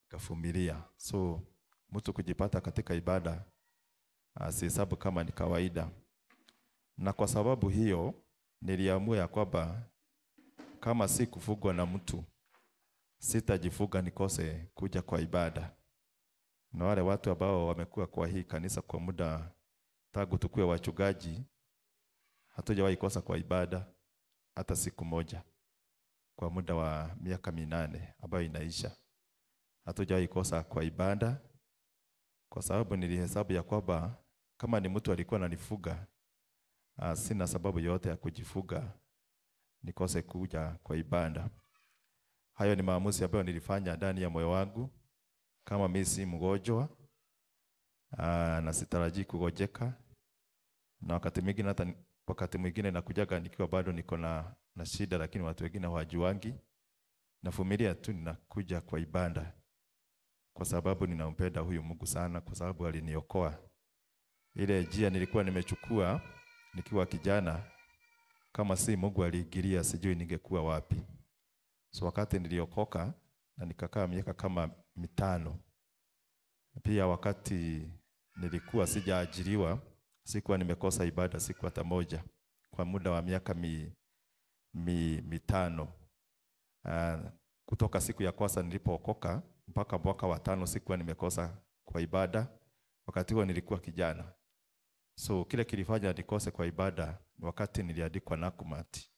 nikavumilia. So mtu kujipata katika ibada asihesabu kama ni kawaida. Na kwa sababu hiyo niliamua ya kwamba kama si kufugwa na mtu, sitajifuga nikose kuja kwa ibada. Na wale watu ambao wamekuwa kwa hii kanisa kwa muda tangu tukue wachungaji, hatujawahi kosa kwa ibada hata siku moja. Kwa muda wa miaka 8 ambayo inaisha, hatujawahi kosa kwa ibada, kwa sababu nilihesabu ya kwamba kama ni mtu alikuwa ananifuga, sina sababu yote ya kujifuga nikose kuja kwa ibada. Hayo ni maamuzi ambayo nilifanya ndani ya moyo wangu. Kama mimi si mgonjwa na sitarajii kugojeka, na wakati mwingine nakujaga nikiwa bado niko na shida, lakini watu wengine hawajuangi, na familia tu ninakuja kwa ibada kwa sababu ninampenda huyu Mungu sana, kwa sababu aliniokoa. Ile njia nilikuwa nimechukua nikiwa kijana, kama si Mungu aliingilia, sijui ningekuwa wapi. So wakati niliokoka na nikakaa miaka kama 5, pia wakati nilikuwa sijaajiriwa, sikuwa nimekosa ibada siku hata moja kwa muda wa miaka 5. Kutoka siku ya kwanza nilipookoka mpaka mwaka wa 5 sikuwa nimekosa kwa ibada. Wakati huo nilikuwa kijana. So kile kilifanya nikose kwa ibada ni wakati niliandikwa Nakumatt.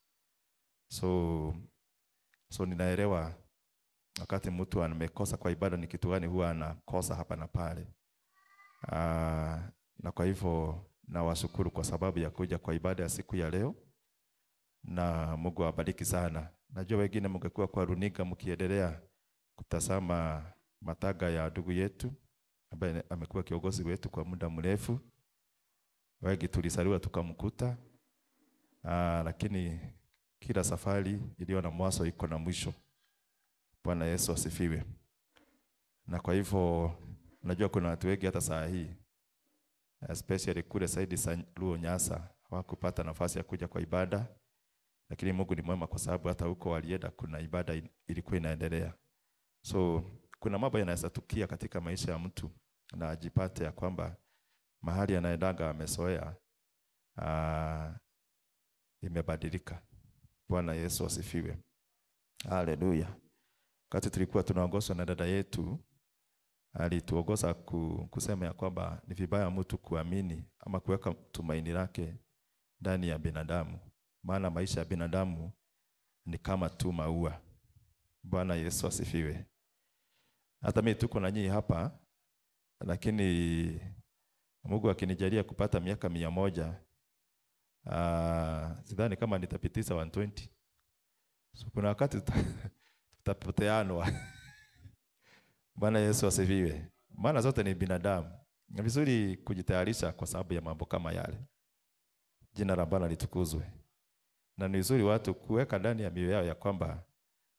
So ninaelewa wakati mtu amekosa kwa ibada ni kitu gani huwa anakosa hapa na pale. Na kwa hivyo nawashukuru kwa sababu ya kuja kwa ibada ya siku ya leo, na Mungu awabariki sana. Najua wengine mngekuwa kwa runinga mkiendelea kutazama mataga ya ndugu yetu ambaye amekuwa kiongozi wetu kwa muda mrefu. Wengi tulisaliwa tukamkuta, lakini kila safari iliyo na mwanzo iko na mwisho. Bwana Yesu asifiwe. Na kwa hivyo najua kuna watu wengi hata saa hii, especially kule Saidi Luo Nyasa, hawakupata nafasi ya kuja kwa ibada, lakini Mungu ni mwema kwa sababu hata huko walienda kuna ibada ilikuwa inaendelea. So kuna mambo yanaweza tukia katika maisha ya mtu na ajipate ya kwamba mahali anaendaga amesoea imebadilika. Bwana Yesu asifiwe. Haleluya. Wakati tulikuwa tunaongozwa na dada yetu, alituongoza kusema ya kwamba ni vibaya mtu kuamini ama kuweka tumaini lake ndani ya binadamu, maana maisha ya binadamu ni kama tu maua. Bwana Yesu asifiwe. Hata mimi tuko na nyinyi hapa, lakini Mungu akinijalia kupata miaka 100, sidhani kama nitapitiza 120. So kuna wakati tutapoteanwa. Bwana Yesu asifiwe. Maana zote ni binadamu. Ni vizuri kujitayarisha kwa sababu ya mambo kama yale. Jina la Bwana litukuzwe. Na ni vizuri watu kuweka ndani ya mioyo yao ya kwamba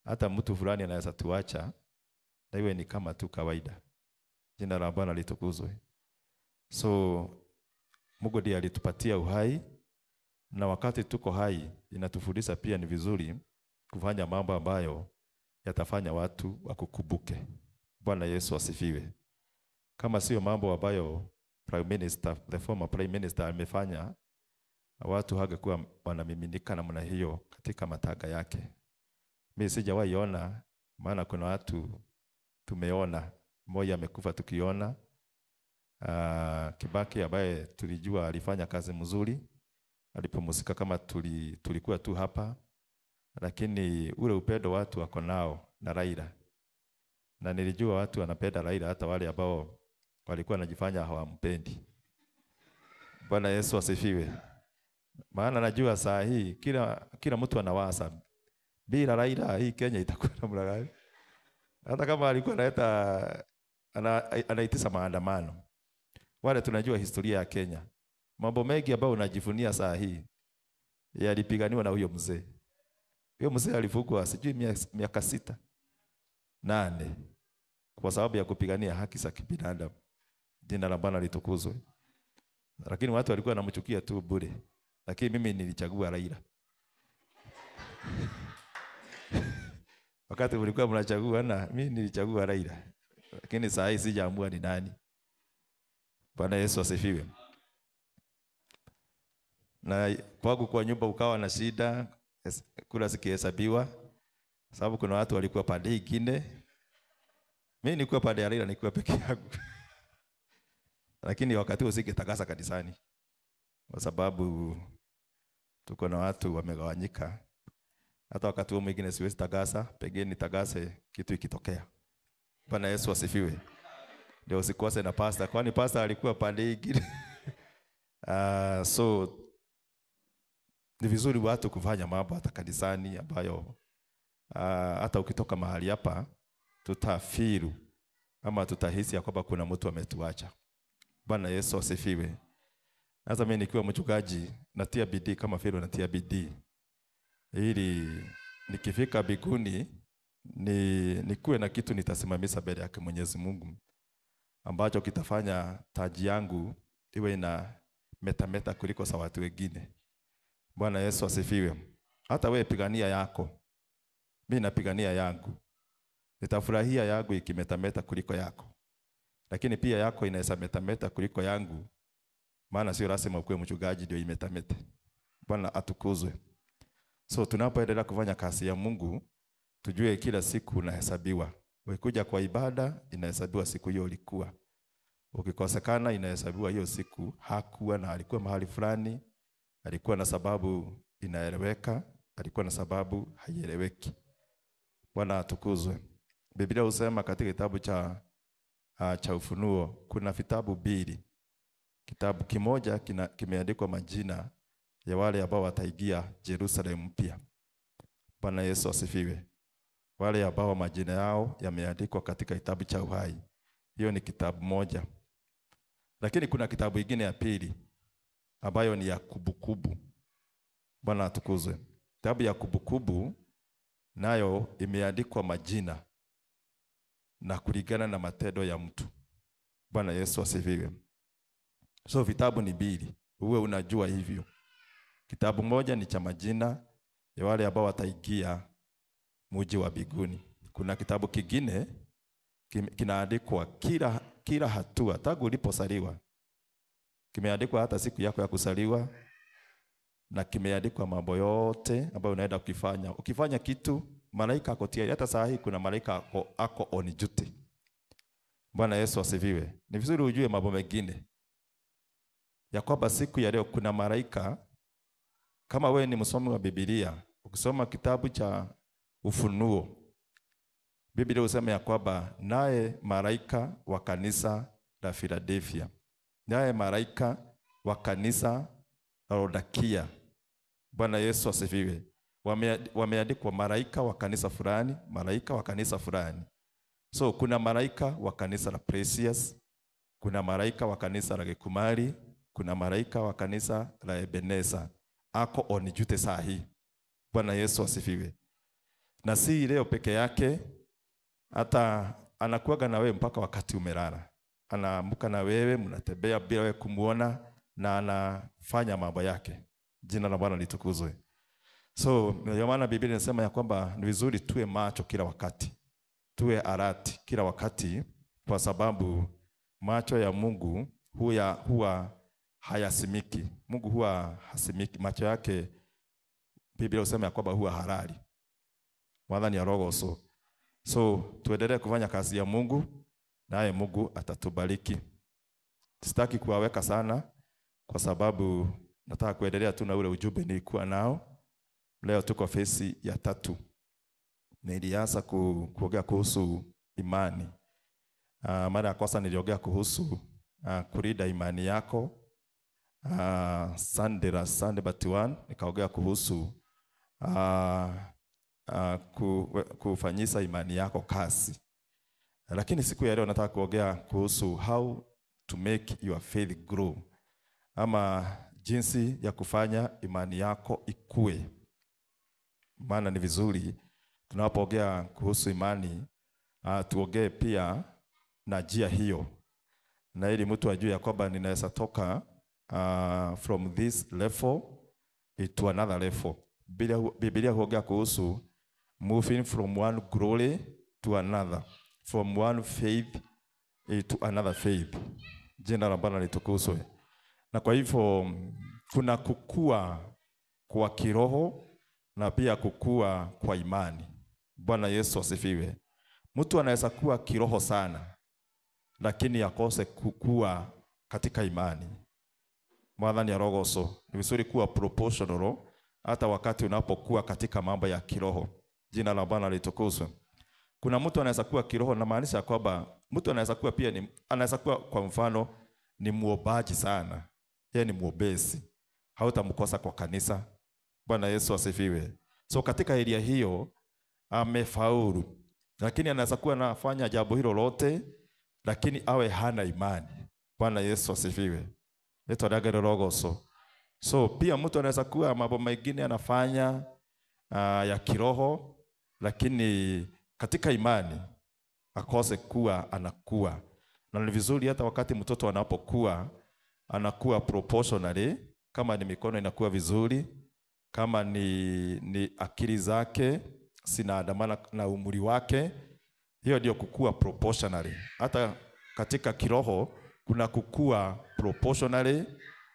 hata mtu fulani anaweza tuacha na iwe ni kama tu kawaida. Jina la Bwana litukuzwe. So Mungu ndiye alitupatia uhai, na wakati tuko hai inatufundisha pia ni vizuri kufanya mambo ambayo yatafanya watu wakukumbuke. Bwana Yesu asifiwe. Kama sio mambo ambayo the former prime minister amefanya, watu hangekuwa wanamiminika namna hiyo katika mataga yake. Mimi sijawahi ona, maana kuna watu tumeona, mmoja amekufa tukiona. Kibaki ambaye tulijua alifanya kazi mzuri, alipumzika kama tulikuwa tu hapa, lakini ule upendo watu wako nao na Raila. Na nilijua watu wanapenda Raila hata wale ambao walikuwa wanajifanya hawampendi. Bwana Yesu asifiwe. Maana najua saa hii kila mtu anawaza bila Raila hii Kenya itakuwa namna gani. Hata kama alikuwa anaitisa maandamano. Wale tunajua historia ya Kenya. Mambo mengi ambayo unajivunia saa hii yalipiganiwa na huyo mzee. Huyo mzee alifungwa sijui miaka 6, 8 kwa sababu ya kupigania haki za kibinadamu. Jina la Bwana litukuzwe. Lakini watu walikuwa wanamchukia tu bure. Lakini mimi nilichagua Raila. Wakati mlikuwa mnachagua na mimi nilichagua Raila. lakini saa hii sijaamua ni nani. Bwana Yesu asifiwe. Na kwangu kwa nyumba ukawa na shida, kula sikihesabiwa, sababu kuna watu walikuwa pande nyingine. Mimi nilikuwa pande ya Raila, nilikuwa peke yangu. Lakini wakati huo singetakasa kanisani, kwa sababu tuko na watu wamegawanyika. Hata wakati huo mwingine siwezi takasa, pengine nitakase kitu ikitokea. Bwana Yesu asifiwe. Ndio usikose na pastor, kwani pastor alikuwa pande nyingine. So ni vizuri watu kufanya mambo hata kanisani ambayo hata ukitoka mahali hapa tutafiru ama tutahisi ya kwamba kuna mtu ametuacha. Bwana Yesu asifiwe. Sasa mimi nikiwa mchungaji natia bidii kama vile natia bidii ili nikifika mbinguni nikuwe na kitu nitasimamisha mbele yake Mwenyezi Mungu ambacho kitafanya taji yangu iwe na metameta kuliko za watu wengine. Bwana Yesu asifiwe. Hata wewe pigania yako, mimi napigania yangu. Nitafurahia yangu ikimetameta kuliko yako, lakini pia yako inaweza metameta kuliko yangu, maana sio lazima ukue mchungaji ndio imetamete. Bwana atukuzwe. So tunapoendelea kufanya kazi ya Mungu, tujue kila siku unahesabiwa. Ukikuja kwa ibada inahesabiwa siku hiyo ulikuwa. Ukikosekana inahesabiwa hiyo siku hakuwa, na alikuwa mahali fulani, alikuwa na sababu inaeleweka, alikuwa na sababu haieleweki. Bwana atukuzwe. Biblia husema katika kitabu cha Ufunuo kuna vitabu mbili. Kitabu kimoja kimeandikwa majina ya wale ambao wataingia Jerusalem mpya. Bwana Yesu asifiwe. Wale ambao majina yao yameandikwa katika kitabu cha uhai. Hiyo ni kitabu moja. Lakini kuna kitabu kingine ya pili ambayo ni ya kumbukumbu. Bwana atukuzwe. Kitabu ya kumbukumbu nayo imeandikwa majina na kulingana na matendo ya mtu. Bwana Yesu asifiwe. So vitabu ni mbili, uwe unajua hivyo. Kitabu moja ni cha majina ya wale ambao wataingia mji wa mbinguni. Kuna kitabu kingine kinaandikwa kila hatua tangu ulipozaliwa. Kimeandikwa hata siku yako ya kuzaliwa, na kimeandikwa mambo yote ambayo unaenda kufanya. Ukifanya kitu, malaika ako tayari. Hata saa hii kuna malaika ako on duty. Bwana Yesu asifiwe. Ni vizuri ujue mambo mengine ya kwamba siku ya leo kuna malaika. Kama wewe ni msomi wa Biblia, ukisoma kitabu cha Ufunuo, Biblia husema ya kwamba naye malaika wa kanisa la Philadelphia, naye malaika wa kanisa la Laodikia. Bwana Yesu asifiwe. Wameandikwa malaika wa kanisa fulani, malaika wa kanisa fulani. So kuna malaika wa kanisa la Precious, kuna malaika wa kanisa la Gekumari, kuna malaika wa kanisa la Ebeneza. Ako on duty saa hii. Bwana Yesu asifiwe. Na si leo peke yake, hata anakuaga na wewe mpaka wakati umelala. Anaamka na wewe, mnatembea bila wewe kumuona, na anafanya mambo yake. Jina la Bwana litukuzwe. So ndio maana Biblia inasema ya kwamba ni vizuri tuwe macho kila wakati. Tuwe alert kila wakati, kwa sababu macho ya Mungu huwa hayasimiki. Mungu huwa hasimiki. Macho yake Biblia husema ya kwamba huwa halali. Mwadhani ya roho so tuendelee kufanya kazi ya Mungu, naye Mungu atatubariki. Sitaki kuwaweka sana kwa sababu nataka kuendelea tu na ule ujumbe nilikuwa nao. Leo tuko phase ya 3. Nilianza kuongea kuhusu imani. Mara ya kwanza niliongea kuhusu kulinda imani yako. Sunday but one nikaongea kuhusu kufanyisa imani yako kazi. Lakini siku ya leo nataka kuongea kuhusu how to make your faith grow, ama jinsi ya kufanya imani yako ikue. Maana ni vizuri tunapoongea kuhusu imani tuongee pia na njia hiyo, na ili mtu ajue ya kwamba ninaweza toka from this level to another level. Biblia huongea kuhusu moving from one glory to another, from one faith to another faith. Jina la Bwana litukuzwe. Na kwa hivyo kuna kukua kwa kiroho na pia kukua kwa imani. Bwana Yesu asifiwe. Mtu anaweza kuwa kiroho sana lakini akose kukua katika imani. Mwathani arogoso. Ni vizuri kuwa proportional hata wakati unapokuwa katika mambo ya kiroho. Jina la Bwana litukuzwe. Kuna mtu anaweza kuwa kiroho, na maanisha kwamba mtu anaweza kuwa pia anaweza kuwa kwa mfano ni muombaji sana. Yeye ni muombezi. Hautamkosa kwa kanisa. Bwana Yesu asifiwe. So katika area hiyo amefaulu. Lakini anaweza kuwa anafanya jambo hilo lote lakini awe hana imani. Bwana Yesu asifiwe. Leto dagere rogoso. So pia mtu anaweza kuwa mambo mengine anafanya ya kiroho lakini katika imani akose kuwa anakuwa. Na ni vizuri hata wakati mtoto anapokuwa anakuwa proportionally, kama ni mikono inakuwa vizuri, kama ni akili zake zinaandamana na umri wake, hiyo ndio kukua proportionally. Hata katika kiroho kuna kukua proportionally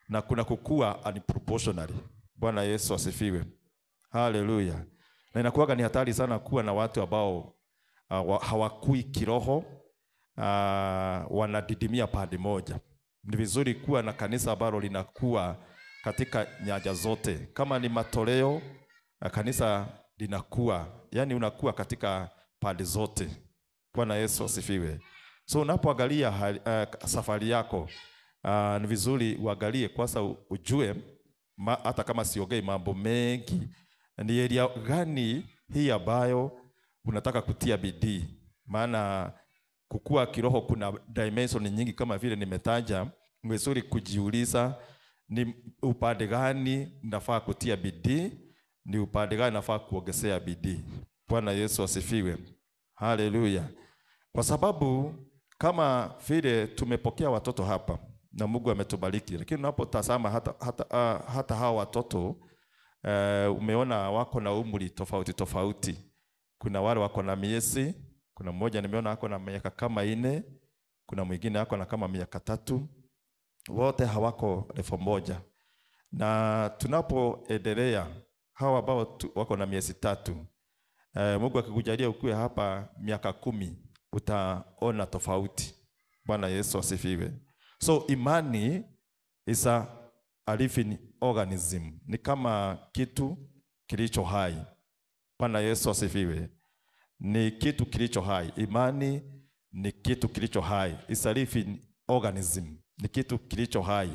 na kuna kukua unproportionally. Bwana Yesu asifiwe. Haleluya. Na inakuwa ni hatari sana kuwa na watu ambao hawakui kiroho, wanadidimia pande moja. Ni vizuri kuwa na kanisa ambalo linakuwa katika nyanja zote. Kama ni matoleo, kanisa linakuwa, yani unakuwa katika pande zote. Bwana Yesu asifiwe. So unapoangalia safari yako, ni vizuri uangalie kwanza ujue, hata kama siongei mambo mengi, ni area gani hii ambayo unataka kutia bidii. Maana kukua kiroho kuna dimension nyingi kama vile nimetaja. Ni vizuri kujiuliza ni upande gani nafaa kutia bidii, ni upande gani nafaa kuongezea bidii. Bwana Yesu asifiwe. Haleluya. Kwa sababu kama vile tumepokea watoto hapa na Mungu ametubariki, lakini unapotazama hata hawa watoto umeona wako na umri tofauti tofauti. Kuna wale wako na miezi, kuna mmoja nimeona wako na miaka kama 4, kuna mwingine wako na kama miaka 3. Wote hawako level moja. Na tunapoendelea hawa ambao wako na miezi 3, Mungu akikujalia ukue hapa miaka 10, utaona tofauti. Bwana Yesu asifiwe. So imani is a living organism. Ni kama kitu kilicho hai. Bwana Yesu asifiwe. Ni kitu kilicho hai. Imani ni kitu kilicho hai. Is a living organism. Ni kitu kilicho hai.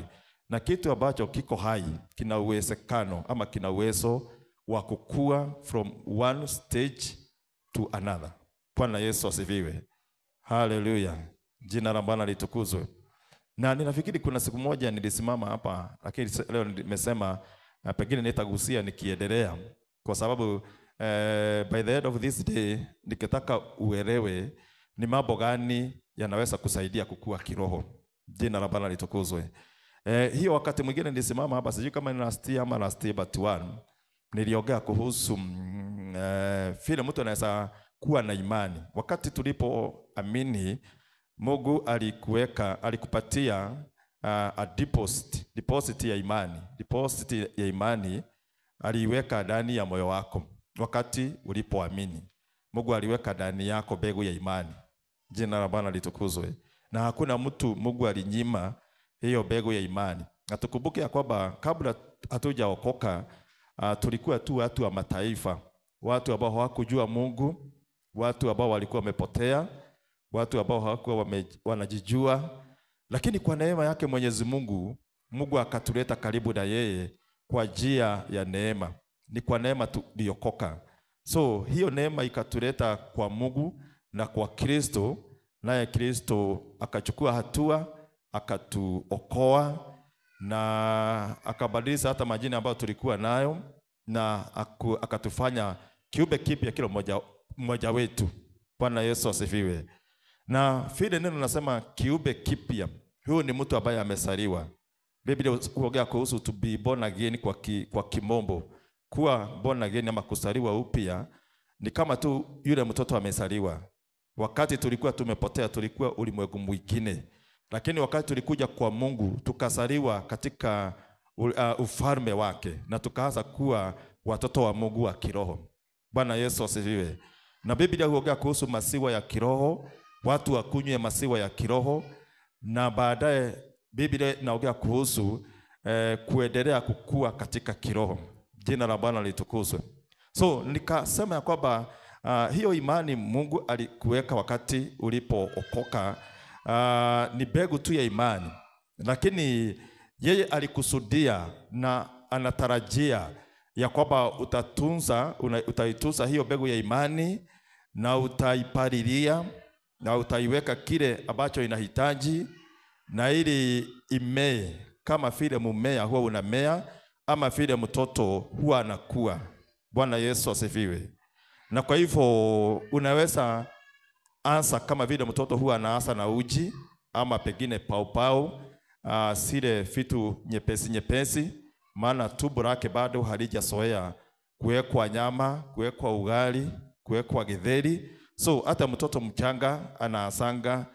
Na kitu ambacho kiko hai kina uwezekano ama kina uwezo wa kukua from one stage to another. Bwana Yesu asifiwe. Haleluya. Jina la Bwana litukuzwe. Na ninafikiri kuna siku moja nilisimama hapa, lakini leo nimesema pengine nitagusia nikiendelea, kwa sababu by the end of this day nikitaka uelewe ni mambo gani yanaweza kusaidia kukua kiroho. Jina la Bwana litukuzwe. Hiyo wakati mwingine nilisimama hapa, sijui kama ni last year ama last year but one, niliongea kuhusu vile mtu anaweza kuwa na imani. Wakati tulipoamini, Mungu alikupatia a deposit ya imani. Deposit ya imani aliweka ndani ya moyo wako. Wakati ulipoamini, Mungu aliweka ndani yako mbegu ya imani. Jina la Bwana litukuzwe. Na hakuna mtu Mungu alinyima hiyo mbegu ya imani. Na tukumbuke ya kwamba kabla hatujaokoka, tulikuwa tu watu wa mataifa, watu ambao hawakujua Mungu, watu ambao walikuwa wamepotea, watu ambao hawakuwa wanajijua. Lakini kwa neema yake Mwenyezi Mungu, Mungu akatuleta karibu na yeye kwa njia ya neema. Ni kwa neema tuliokoka. So hiyo neema ikatuleta kwa Mungu na kwa Kristo, naye Kristo akachukua hatua, akatuokoa na akabadilisha hata majina ambayo tulikuwa nayo, na akatufanya kiumbe kipya kila mmoja wetu. Bwana Yesu asifiwe. Na vile neno nasema kiumbe kipya, huyo ni mtu ambaye amesaliwa. Biblia huongea kuhusu to be born again kwa kimombo. Kuwa born again ama kusaliwa upya ni kama tu yule mtoto amesaliwa. Wakati tulikuwa tumepotea, tulikuwa ulimwengu mwingine. Lakini wakati tulikuja kwa Mungu, tukazaliwa katika ufalme wake na tukaanza kuwa watoto wa Mungu wa kiroho. Bwana Yesu asifiwe. Na Biblia huongea kuhusu maziwa ya kiroho, watu wakunywe maziwa ya kiroho, na baadaye Biblia inaongea kuhusu kuendelea kukua katika kiroho. Jina la Bwana litukuzwe. So nikasema ya kwamba hiyo imani Mungu alikuweka wakati ulipookoka, ni mbegu tu ya imani, lakini yeye alikusudia na anatarajia ya kwamba utaitunza hiyo mbegu ya imani, na utaipalilia na utaiweka kile ambacho inahitaji, na ili imee kama vile mmea huwa unamea, ama vile mtoto huwa anakuwa. Bwana Yesu asifiwe. Na kwa hivyo unaweza anza kama vile mtoto huwa anaanza na uji, ama pengine pau, sile vitu nyepesi, maana tumbo lake bado halijazoea kuwekwa nyama, kuwekwa ugali, kuwekwa githeri. So hata mtoto mchanga anaasanga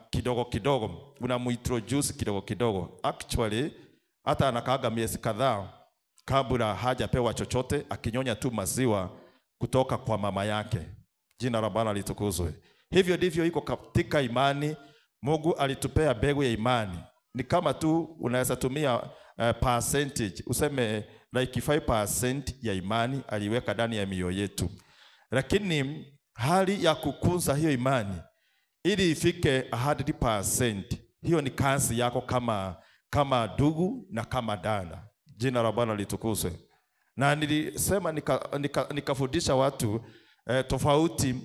kidogo kidogo, unamuintroduce kidogo kidogo. Actually hata anakaaga miezi kadhaa kabla hajapewa chochote, akinyonya tu maziwa kutoka kwa mama yake. Jina la Bwana litukuzwe. Hivyo ndivyo iko katika imani. Mungu alitupea mbegu ya imani. Ni kama tu unaweza tumia percentage, useme like 5% ya imani aliweka ndani ya mioyo yetu. Lakini hali ya kukuza hiyo imani ili ifike 100%, hiyo ni kazi yako kama ndugu na kama dada. Jina la Bwana litukuzwe. Na nilisema nikafundisha watu tofauti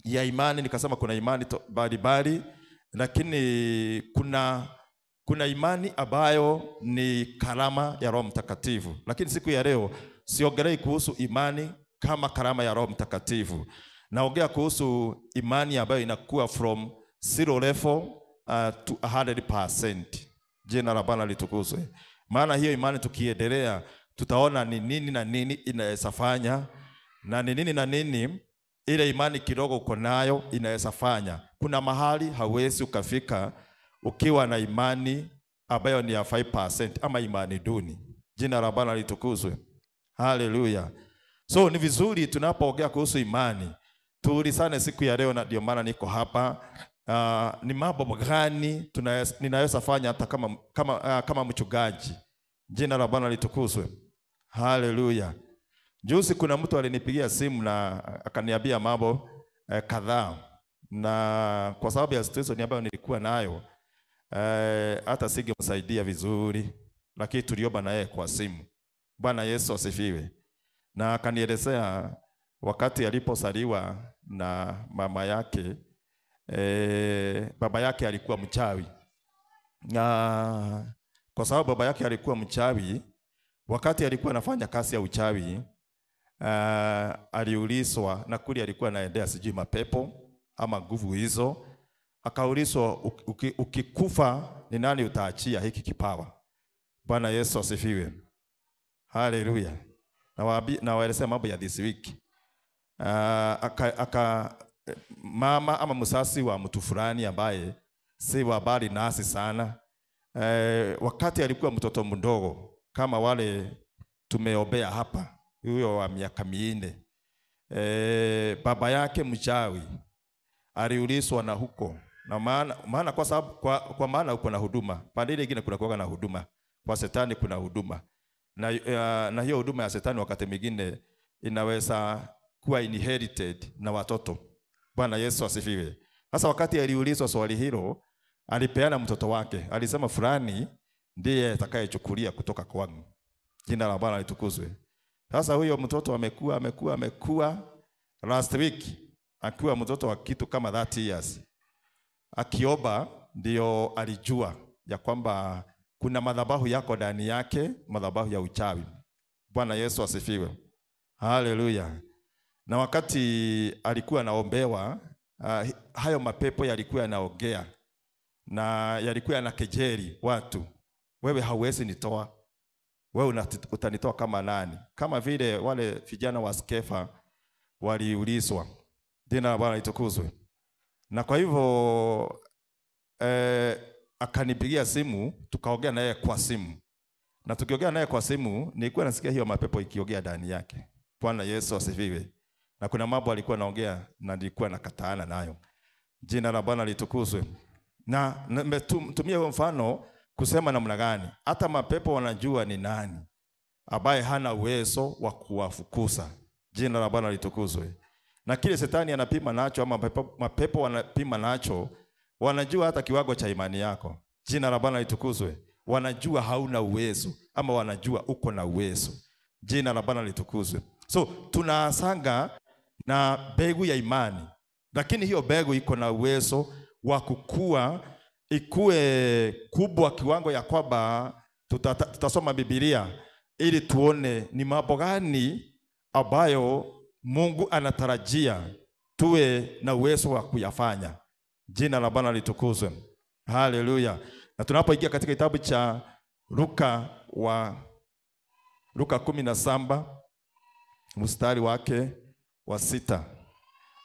ya imani. Nikasema kuna imani mbalimbali, lakini kuna imani ambayo ni karama ya Roho Mtakatifu. Lakini siku ya leo siongelei kuhusu imani kama karama ya Roho Mtakatifu. Naongea kuhusu imani ambayo inakuwa from 0 level to 100%. Jina la Bwana litukuzwe. Maana hiyo imani tukiendelea, tutaona ni nini na nini inaweza fanya, na ni nini na nini ile imani kidogo uko nayo inaweza fanya. Kuna mahali hauwezi ukafika ukiwa na imani ambayo ni ya 5% ama imani duni. Jina la Bwana litukuzwe. Haleluya. So ni vizuri tunapoongea kuhusu imani tuulizane siku ya leo, na ndio maana niko hapa. Ni mambo gani ninaweza fanya hata kama mchungaji. Jina la Bwana litukuzwe. Haleluya. Juzi kuna mtu alinipigia simu na akaniambia mambo kadhaa, na kwa sababu ya situation ambayo nilikuwa nayo hata singemsaidia vizuri, lakini tuliomba na yeye kwa simu. Bwana Yesu asifiwe. Na akanielezea wakati alipozaliwa na mama yake, baba yake alikuwa mchawi. Na kwa sababu baba yake alikuwa mchawi, wakati alikuwa anafanya kazi ya uchawi, aliulizwa, na kuli alikuwa anaendea sijui mapepo ama nguvu hizo, akaulizwa ukikufa ni nani utaachia hiki kipawa. Bwana Yesu asifiwe. Haleluya. Na waelezea mambo ya this week. Mama ama msasi wa mtu fulani ambaye si wa bali nasi sana, wakati alikuwa mtoto mdogo kama wale tumeombea hapa, huyo wa miaka 4, baba yake mchawi aliulizwa na huko. Na maana kwa sababu kwa maana uko na huduma, pande ile nyingine kuna kuwa na huduma, kwa shetani kuna huduma, na hiyo huduma ya shetani wakati mwingine inaweza kuwa inherited na watoto. Bwana Yesu asifiwe. Sasa wakati aliulizwa swali hilo, alipeana mtoto wake, alisema fulani ndiye atakayechukulia kutoka kwangu. Jina la Bwana litukuzwe. Sasa huyo mtoto amekuwa last week akiwa mtoto wa kitu kama 30 years. Akiomba ndio alijua ya kwamba kuna madhabahu yako ndani yake, madhabahu ya uchawi. Bwana Yesu asifiwe. Haleluya. Na wakati alikuwa anaombewa, hayo mapepo yalikuwa yanaongea na yalikuwa yanakejeli watu. Wewe hauwezi nitoa. Wewe utanitoa kama nani? Kama vile wale vijana wa Skefa waliulizwa. Jina la Bwana litukuzwe. Na kwa hivyo akanipigia simu, tukaongea naye kwa simu. Na tukiongea naye kwa simu, nilikuwa nasikia hiyo mapepo ikiongea ndani yake. Bwana Yesu asifiwe. Na kuna mambo alikuwa anaongea na nilikuwa nakataana nayo. Jina la Bwana litukuzwe. Na nimetumia huo mfano kusema namna gani hata mapepo wanajua ni nani ambaye hana uwezo wa kuwafukuza. Jina la Bwana litukuzwe. Na kile shetani anapima nacho ama mapepo wanapima nacho, wanajua hata kiwango cha imani yako. Jina la Bwana litukuzwe. Wanajua hauna uwezo ama wanajua uko na uwezo. Jina la Bwana litukuzwe. So tunasanga na mbegu ya imani, lakini hiyo mbegu iko na uwezo wa kukua, ikue kubwa kiwango ya kwamba tutasoma Biblia ili tuone ni mambo gani ambayo Mungu anatarajia tuwe na uwezo wa kuyafanya. Jina la Bwana litukuzwe. Haleluya. Na tunapoingia katika kitabu cha Luka 17 mstari wake wa 6.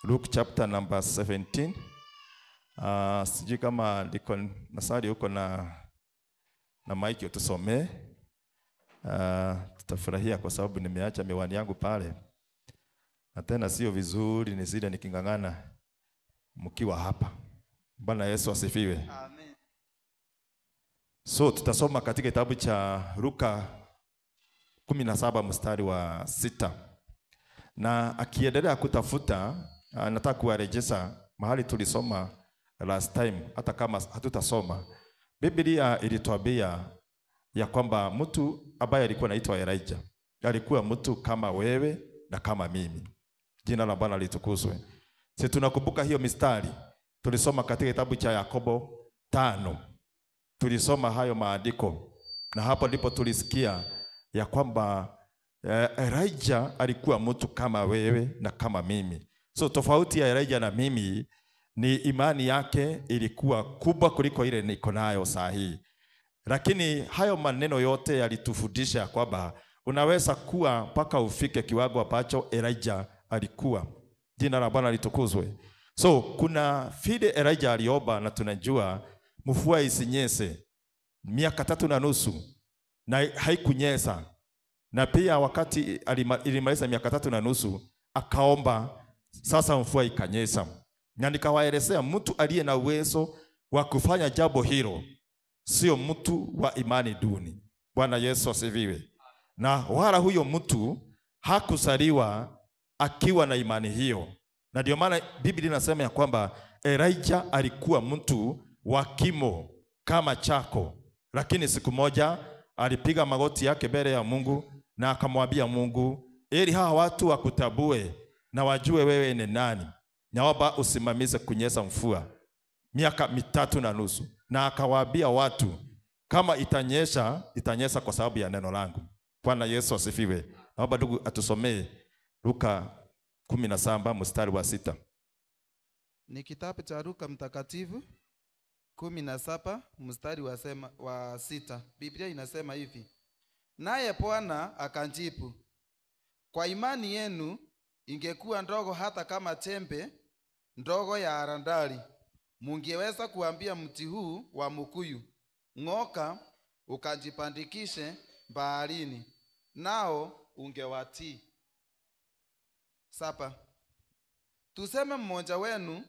Luke chapter number 17. Sijui kama liko nasari huko na maiki tusomee. Tutafurahia kwa sababu nimeacha miwani yangu pale. Na tena sio vizuri nisije nikingangana mkiwa hapa. Bwana Yesu asifiwe. Amen. So tutasoma katika kitabu cha Luka 17 mstari wa 6. Na akiendelea kutafuta, nataka kuwarejesha mahali tulisoma last time, hata kama hatutasoma. Biblia ilituambia ya kwamba mtu ambaye alikuwa anaitwa Elijah alikuwa mtu kama wewe na kama mimi. Jina la Bwana litukuzwe. Sisi tunakumbuka hiyo mistari tulisoma katika kitabu cha Yakobo 5. Tulisoma hayo maandiko na hapo ndipo tulisikia ya kwamba Elijah alikuwa mtu kama wewe na kama mimi. So tofauti ya Elijah na mimi ni imani yake ilikuwa kubwa kuliko ile niko nayo saa hii. Lakini hayo maneno yote yalitufundisha kwamba unaweza kuwa mpaka ufike kiwango ambacho Elijah alikuwa. Jina la Bwana litukuzwe. So kuna vile Elijah aliomba na tunajua mvua isinyeshe miaka 3.5 na haikunyesha. Na pia wakati ilimaliza miaka 3.5 akaomba sasa mvua ikanyesha. Na nikawaelezea mtu aliye na uwezo wa kufanya jambo hilo sio mtu wa imani duni. Bwana Yesu asifiwe. Na wala huyo mtu hakuzaliwa akiwa na imani hiyo. Na ndio maana Biblia inasema ya kwamba Elijah alikuwa mtu wa kimo kama chako. Lakini siku moja alipiga magoti yake mbele ya Mungu na akamwambia Mungu, ili hawa watu wakutabue na wajue wewe ni nani, naomba usimamize kunyesha mvua miaka 3.5. Na akawaambia watu, kama itanyesha, itanyesha kwa sababu ya neno langu. Bwana Yesu asifiwe. Naomba ndugu atusomee Luka 17 mstari wa 6. Ni kitabu cha Luka mtakatifu 17 mstari wa 6. Biblia inasema hivi: naye Bwana akanjibu, kwa imani yenu ingekuwa ndogo hata kama chembe ndogo ya haradali, mungeweza kuambia mti huu wa mkuyu, ng'oka ukajipandikishe baharini, nao ungewatii. 7. Tuseme mmoja wenu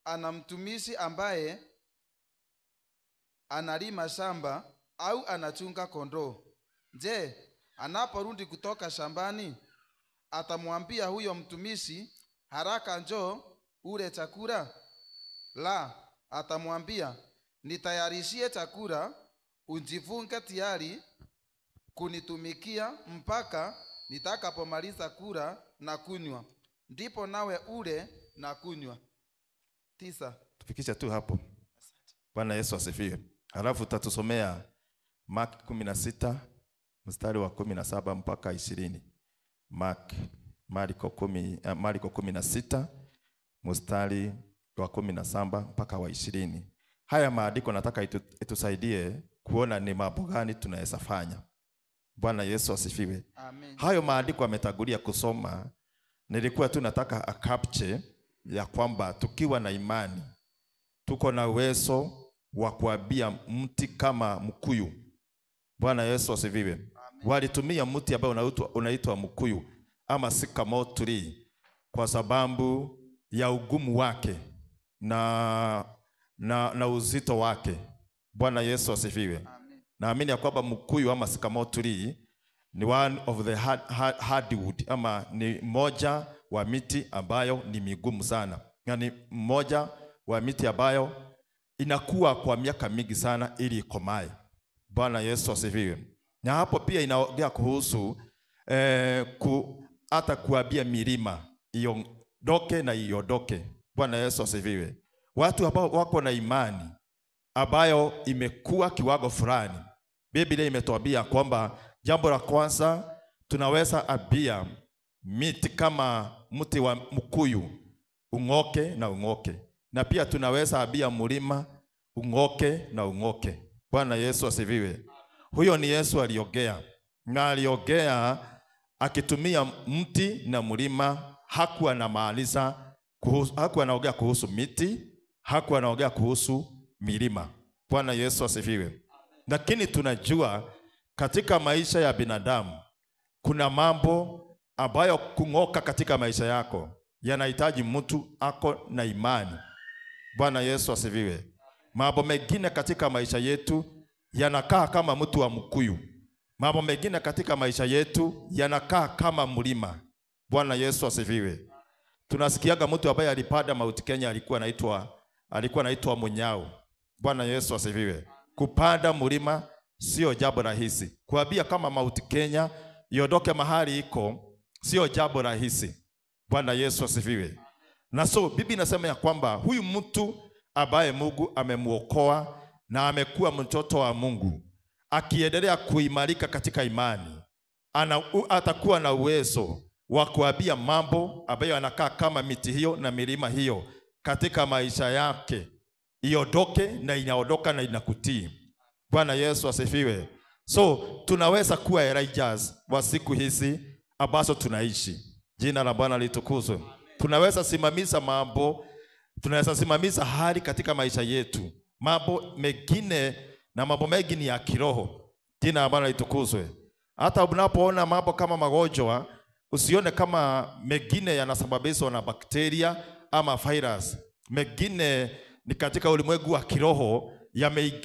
ana mtumishi ambaye analima shamba au anachunga kondoo. Je, anaporudi kutoka shambani atamwambia huyo mtumishi, haraka njoo ule chakula? La, atamwambia, nitayarishie chakula, ujifunge tayari kunitumikia mpaka nitakapomaliza kula na kunywa, ndipo nawe ule na kunywa. 9. Tufikisha tu hapo. Bwana Yesu asifiwe. Halafu tatusomea Mark 16 mstari wa 17 mpaka 20. Marko 16 mstari wa 17 mpaka wa 20. Haya maandiko nataka itusaidie kuona ni mambo gani tunaweza fanya. Bwana Yesu asifiwe. Amen. Hayo maandiko ametangulia kusoma, nilikuwa tu nataka capture ya kwamba tukiwa na imani tuko na uwezo wa kuambia mti kama mkuyu. Bwana Yesu asifiwe. Walitumia mti ambao unaitwa mkuyu ama sycamore tree kwa sababu ya ugumu wake na uzito wake. Bwana Yesu asifiwe. Naamini ya kwamba mkuyu ama sycamore tree ni one of the hardwood, ama ni moja wa miti ambayo ni migumu sana. Yani moja wa miti ambayo inakuwa kwa miaka mingi sana ili ikomae. Bwana Yesu asifiwe. Na hapo pia inaongea kuhusu hata kuambia milima iondoke na iondoke. Bwana Yesu asifiwe. Watu ambao wako na imani ambayo imekuwa kiwango fulani, Biblia imetuambia kwamba jambo la kwanza tunaweza abia miti kama mti wa mkuyu ung'oke na ung'oke, na pia tunaweza abia mlima ung'oke na ung'oke. Bwana Yesu asifiwe. Huyo ni Yesu aliongea, na aliongea akitumia mti na mlima. Hakuwa anamaanisha hakuwa anaongea kuhusu miti, hakuwa anaongea kuhusu milima. Bwana Yesu asifiwe. Lakini tunajua katika maisha ya binadamu kuna mambo ambayo kung'oka katika maisha yako yanahitaji mtu ako na imani. Bwana Yesu asifiwe. Mambo mengine katika maisha yetu yanakaa kama mtu wa mkuyu. Mambo mengine katika maisha yetu yanakaa kama mlima. Bwana Yesu asifiwe. Tunasikiaga mtu ambaye alipanda Mount Kenya alikuwa anaitwa Munyao. Bwana Yesu asifiwe. Kupanda mlima sio jambo rahisi. Kuambia kama Mount Kenya iondoke mahali iko sio jambo rahisi. Bwana Yesu asifiwe. Na so Biblia inasema ya kwamba huyu mtu ambaye Mungu amemuokoa na amekuwa mtoto wa Mungu, akiendelea kuimarika katika imani, atakuwa na uwezo wa kuambia mambo ambayo anakaa kama miti hiyo na milima hiyo katika maisha yake iondoke, na inaondoka na inakutii. Bwana Yesu asifiwe. So tunaweza kuwa Elijahs wa siku hizi ambazo tunaishi. Jina la Bwana litukuzwe. Tunaweza simamisha mambo, tunaweza simamisha hali katika maisha yetu. Mambo mengine na mambo mengi ni ya kiroho. Jina la Bwana litukuzwe. Hata unapoona mambo kama magonjwa, usione kama mengine yanasababishwa na bakteria ama virus. Mengine ni katika ulimwengu wa kiroho,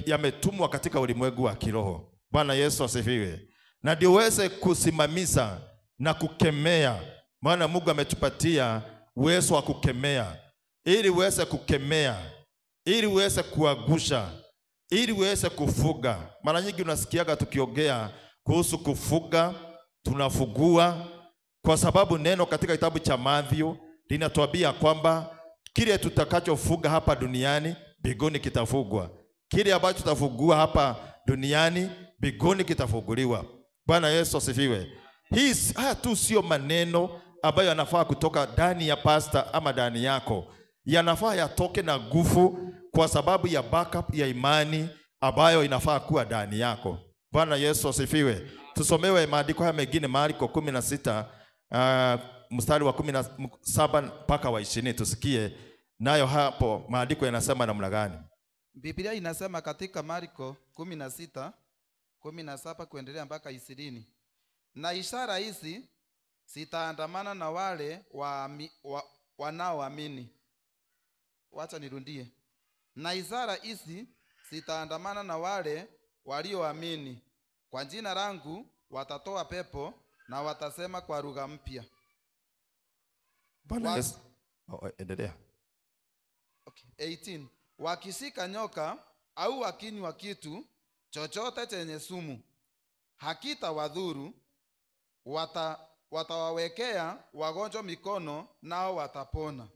yametumwa katika ulimwengu wa kiroho. Bwana Yesu asifiwe. Na ndio uweze kusimamisha na kukemea, maana Mungu ametupatia uwezo wa kukemea, ili uweze kukemea, ili uweze kuagusha, ili uweze kufuga. Mara nyingi unasikiaga tukiongea kuhusu kufuga, tunafugua, kwa sababu neno katika kitabu cha Mathayo linatuambia kwamba kile tutakachofuga hapa duniani mbinguni kitafugwa. Kile ambacho tutafugua hapa duniani mbinguni kitafuguliwa. Bwana Yesu asifiwe. Haya tu sio maneno ambayo yanafaa kutoka ndani ya pastor ama ndani yako. Yanafaa yatoke na nguvu, kwa sababu ya backup ya imani ambayo inafaa kuwa ndani yako. Bwana Yesu asifiwe. Tusomewe maandiko haya mengine, Marko 16 mstari wa 17 mpaka wa 20, tusikie nayo hapo maandiko yanasema namna gani. Biblia inasema katika Marko 16:17 kuendelea mpaka 20. Na ishara hizi zitaandamana na wale wanaoamini. Wacha nirudie. Na ishara hizi zitaandamana na wale walioamini. Kwa jina langu watatoa pepo na watasema kwa lugha mpya. Bwana Yesu. Endelea. Okay. 18. Wakishika nyoka au wakinywa kitu chochote chenye sumu, hakitawadhuru. Watawawekea wagonjwa mikono, nao watapona.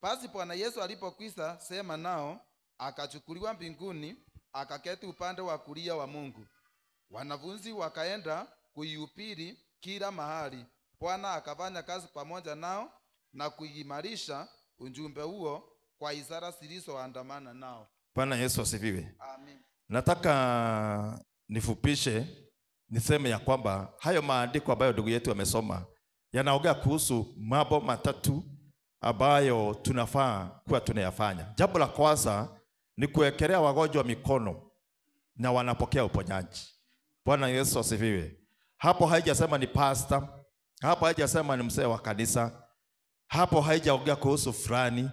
Basi Bwana Yesu alipokwisha sema nao, akachukuliwa mbinguni, akaketi upande wa kulia wa Mungu. Wanafunzi wakaenda kuihubiri kila mahali. Bwana akafanya kazi pamoja nao na kuimarisha ujumbe huo kwa ishara zilizoandamana nao. Bwana Yesu asifiwe. Amen. Nataka nifupishe niseme ya kwamba hayo maandiko ambayo ndugu yetu amesoma yanaongea kuhusu mambo matatu ambayo tunafaa kuwa tunayafanya. Jambo la kwanza ni kuwekelea wagonjwa mikono na wanapokea uponyaji. Bwana Yesu asifiwe. Hapo haijasema ni pastor, hapo haijasema ni mzee wa kanisa, hapo haijaongea kuhusu fulani,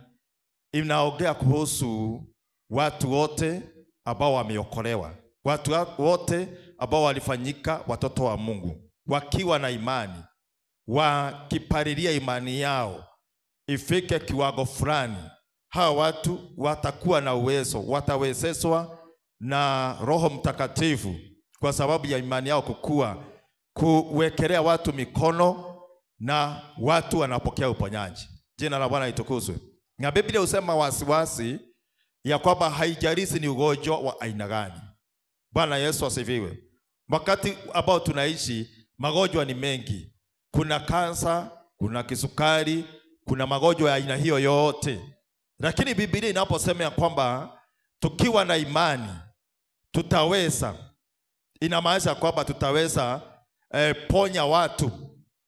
inaongea kuhusu watu wote ambao wameokolewa, watu wote ambao walifanyika watoto wa Mungu, wakiwa na imani, wakipalilia imani yao ifike kiwango fulani. Hawa watu watakuwa na uwezo, watawezeshwa na Roho Mtakatifu kwa sababu ya imani yao kukua, kuwekelea watu mikono na watu wanapokea uponyaji. Jina la Bwana litukuzwe. Na Biblia husema wasiwasi ya kwamba haijalishi ni ugonjwa wa aina gani. Bwana Yesu asifiwe. Wakati ambao tunaishi, magonjwa ni mengi. Kuna kansa, kuna kisukari, kuna magonjwa ya aina hiyo yote. Lakini Biblia inaposema ya kwamba tukiwa na imani tutaweza, inamaanisha kwamba tutaweza ponya watu.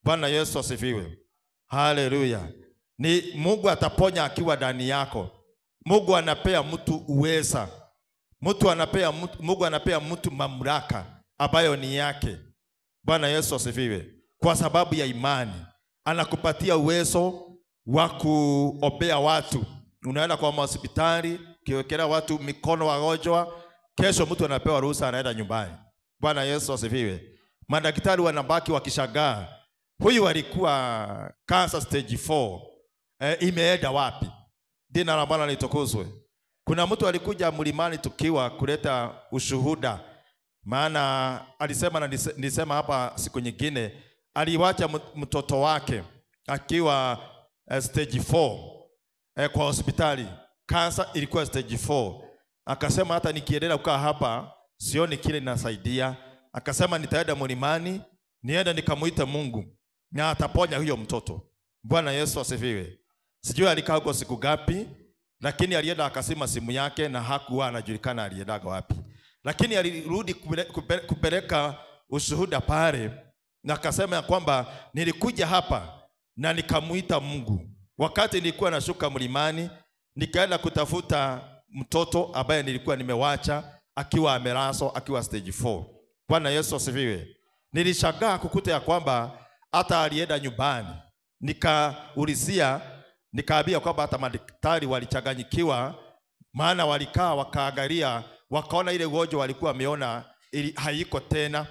Bwana Yesu asifiwe. Haleluya. Ni Mungu ataponya akiwa ndani yako. Mungu anapea mtu uweza. Mungu anapea mtu mamlaka ambayo ni yake. Bwana Yesu asifiwe. Kwa sababu ya imani anakupatia uwezo wa kuombea watu. Unaenda kwa hospitali, kiwekelea watu mikono wagonjwa, kesho mtu anapewa ruhusa anaenda nyumbani. Bwana Yesu asifiwe. Madaktari wanabaki wakishangaa, huyu alikuwa cancer stage 4, imeenda wapi? Jina la Bwana litukuzwe. Kuna mtu alikuja mlimani tukiwa kuleta ushuhuda, maana alisema, na nisema hapa siku nyingine, aliwacha mtoto wake akiwa stage 4 kwa hospitali. Cancer ilikuwa stage 4. Akasema hata nikiendelea kukaa hapa sioni kile ninasaidia. Akasema nitaenda mlimani, nienda nikamuita Mungu na ataponya huyo mtoto. Bwana Yesu asifiwe. Sijui alikaa huko siku gapi, lakini alienda akasema simu yake na hakuwa anajulikana aliendaga wapi. Lakini alirudi kupeleka ushuhuda pale na akasema ya kwamba nilikuja hapa na nikamuita Mungu. Wakati nilikuwa nashuka mlimani, nikaenda kutafuta mtoto ambaye nilikuwa nimewacha akiwa amelazwa akiwa stage 4. Bwana Yesu asifiwe. Nilishangaa kukuta ya kwamba hata alienda nyumbani. Nikaulizia, nikaambia kwamba hata madaktari walichanganyikiwa, maana walikaa wakaangalia, wakaona ile ugonjwa walikuwa wameona haiko tena.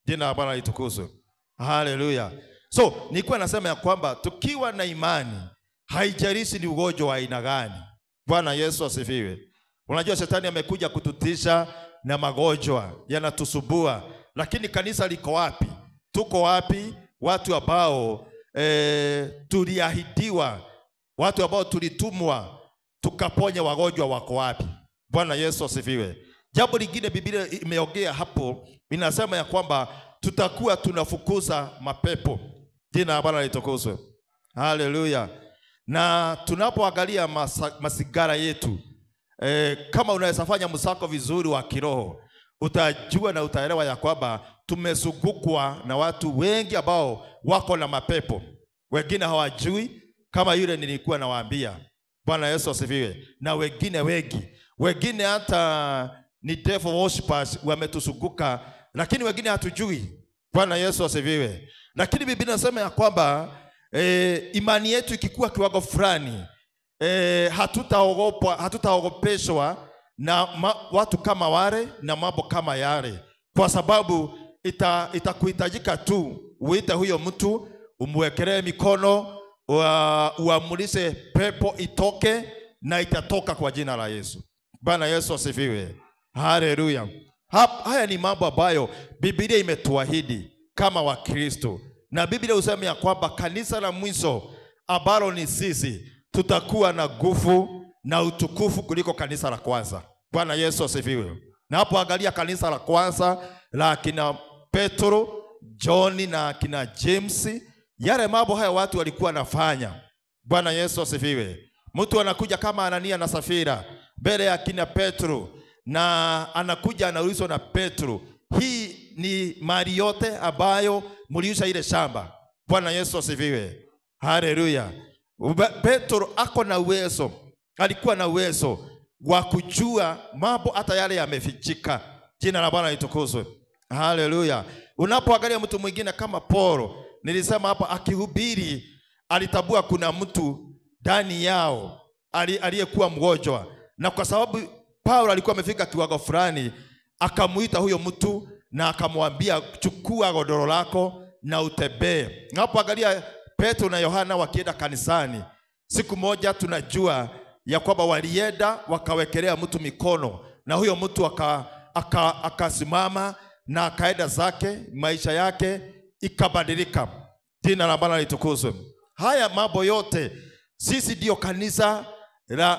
Jina la Bwana litukuzwe. Haleluya. So nilikuwa nasema ya kwamba tukiwa na imani, haijalishi ni ugonjwa wa aina gani. Bwana Yesu asifiwe. Unajua shetani amekuja kututisha na magonjwa yanatusubua, lakini kanisa liko wapi? Tuko wapi? Watu ambao tuliahidiwa, watu ambao tulitumwa tukaponya wagonjwa wako wapi? Bwana Yesu asifiwe. Jambo lingine Biblia imeongea hapo, inasema ya kwamba tutakuwa tunafukuza mapepo. Jina la Bwana litukuzwe. Haleluya. Na tunapoangalia masigara yetu, kama unaweza fanya msako vizuri wa kiroho, utajua na utaelewa ya kwamba tumezungukwa na watu wengi ambao wako na mapepo. Wengine hawajui, kama yule nilikuwa nawaambia. Bwana Yesu asifiwe. Na wengine hata ni devil worshipers wametuzunguka, lakini wengine hatujui. Bwana Yesu asifiwe. Lakini Biblia inasema ya kwamba imani yetu ikikuwa kiwango fulani, hatutaogopeshwa na watu kama wale na mambo kama yale, kwa sababu itakuhitajika tu uite huyo mtu, umwekelee mikono, uamulishe pepo itoke, na itatoka kwa jina la Yesu. Bwana Yesu asifiwe. Haleluya. Haya ni mambo ambayo Biblia imetuahidi kama Wakristo, na Biblia husema ya kwamba kanisa la mwisho ambalo ni sisi, tutakuwa na nguvu na utukufu kuliko kanisa la kwanza. Bwana Yesu asifiwe. Na hapo angalia kanisa la kwanza la kina Petro, John na kina James, yale mambo haya watu walikuwa nafanya. Bwana Yesu asifiwe. Mtu anakuja kama Anania na Safira mbele ya kina Petro, na anakuja anaulizwa na Petro, hii ni mali yote ambayo mliuza ile shamba? Bwana Yesu asifiwe. Haleluya. Petro ako na uwezo, alikuwa na uwezo wa kujua mambo hata yale yamefichika. Jina la Bwana litukuzwe. Haleluya. Unapoangalia mtu mwingine kama Paulo, nilisema hapa akihubiri alitambua kuna mtu ndani yao aliyekuwa mgonjwa, na kwa sababu Paulo alikuwa amefika kiwango fulani, akamuita huyo mtu na akamwambia chukua godoro lako na utembee. Unapoangalia Petro na Yohana wakienda kanisani, siku moja tunajua ya kwamba walienda wakawekelea mtu mikono, na huyo mtu akasimama na akaenda zake, maisha yake ikabadilika. Jina la Bwana litukuzwe. Haya mambo yote, sisi ndio kanisa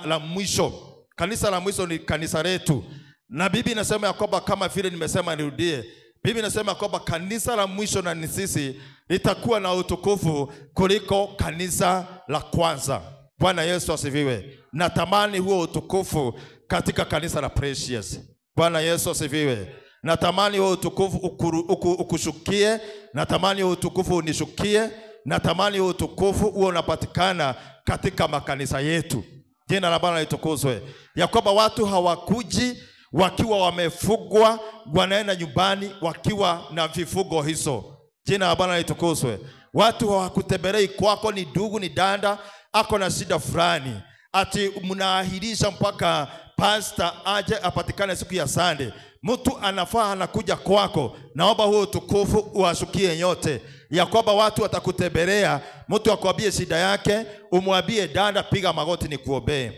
la mwisho. Kanisa la mwisho ni kanisa letu. Na Biblia inasema ya kwamba, kama vile nimesema nirudie, Biblia inasema kwamba kanisa la mwisho na ni sisi litakuwa na utukufu kuliko kanisa la kwanza. Bwana Yesu asifiwe. Natamani huo utukufu katika kanisa la Precious. Bwana Yesu asifiwe. Natamani huo utukufu ukushukie, natamani huo utukufu unishukie, natamani huo utukufu uwe unapatikana katika makanisa yetu. Jina la Bwana litukuzwe. Ya kwamba watu hawakuji wakiwa wamefugwa, wanaenda nyumbani wakiwa na vifugo hizo. Jina la Bwana litukuzwe. Watu hawakutembelei kwako, ni ndugu ni danda ako na shida fulani, ati mnaahirisha mpaka pastor aje apatikane siku ya Sunday. Mtu anafaa anakuja kwako, naomba huo utukufu uwashukie nyote. Ya kwamba watu watakutembelea, mtu akwambie shida yake, umwambie dada piga magoti ni kuombee.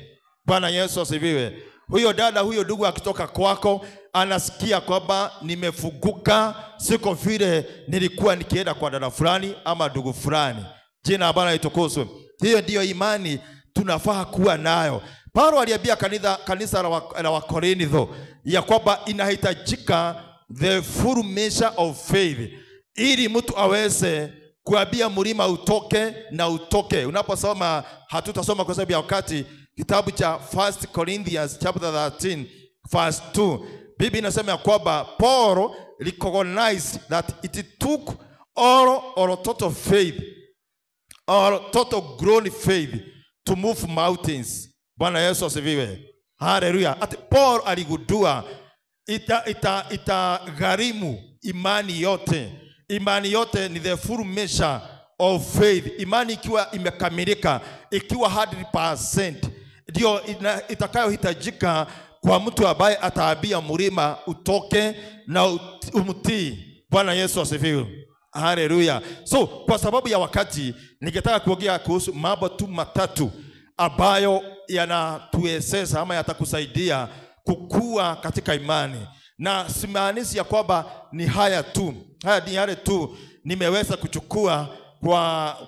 Bwana Yesu asifiwe. Huyo dada, huyo ndugu akitoka kwako, anasikia kwamba nimefunguka, siko vile nilikuwa nikienda kwa dada fulani ama ndugu fulani. Jina la Bwana litukuzwe. Hiyo ndiyo imani tunafaa kuwa nayo. Paulo aliambia kanisa la Wakorintho ya kwamba inahitajika the full measure of faith, ili mtu aweze kuambia mlima utoke na utoke. Unaposoma, hatutasoma kwa sababu ya wakati, kitabu cha 1 Corinthians chapter 13 verse 2, Biblia inasema ya kwamba Paul recognized that it took all total faith, or total grown faith to move mountains. Bwana Yesu asifiwe. Haleluya. Ati Paul aligundua itagharimu imani yote. Imani yote ni the full measure of faith. Imani ikiwa imekamilika, ikiwa 100%, ndio itakayohitajika kwa mtu ambaye ataambia mlima utoke na umtii. Bwana Yesu asifiwe. Haleluya. So kwa sababu ya wakati, ningetaka kuongea kuhusu mambo tu matatu ambayo yanatuwezesha ama yatakusaidia kukua katika imani. Na simaanishi ya kwamba ni haya tu. Haya ni yale tu nimeweza kuchukua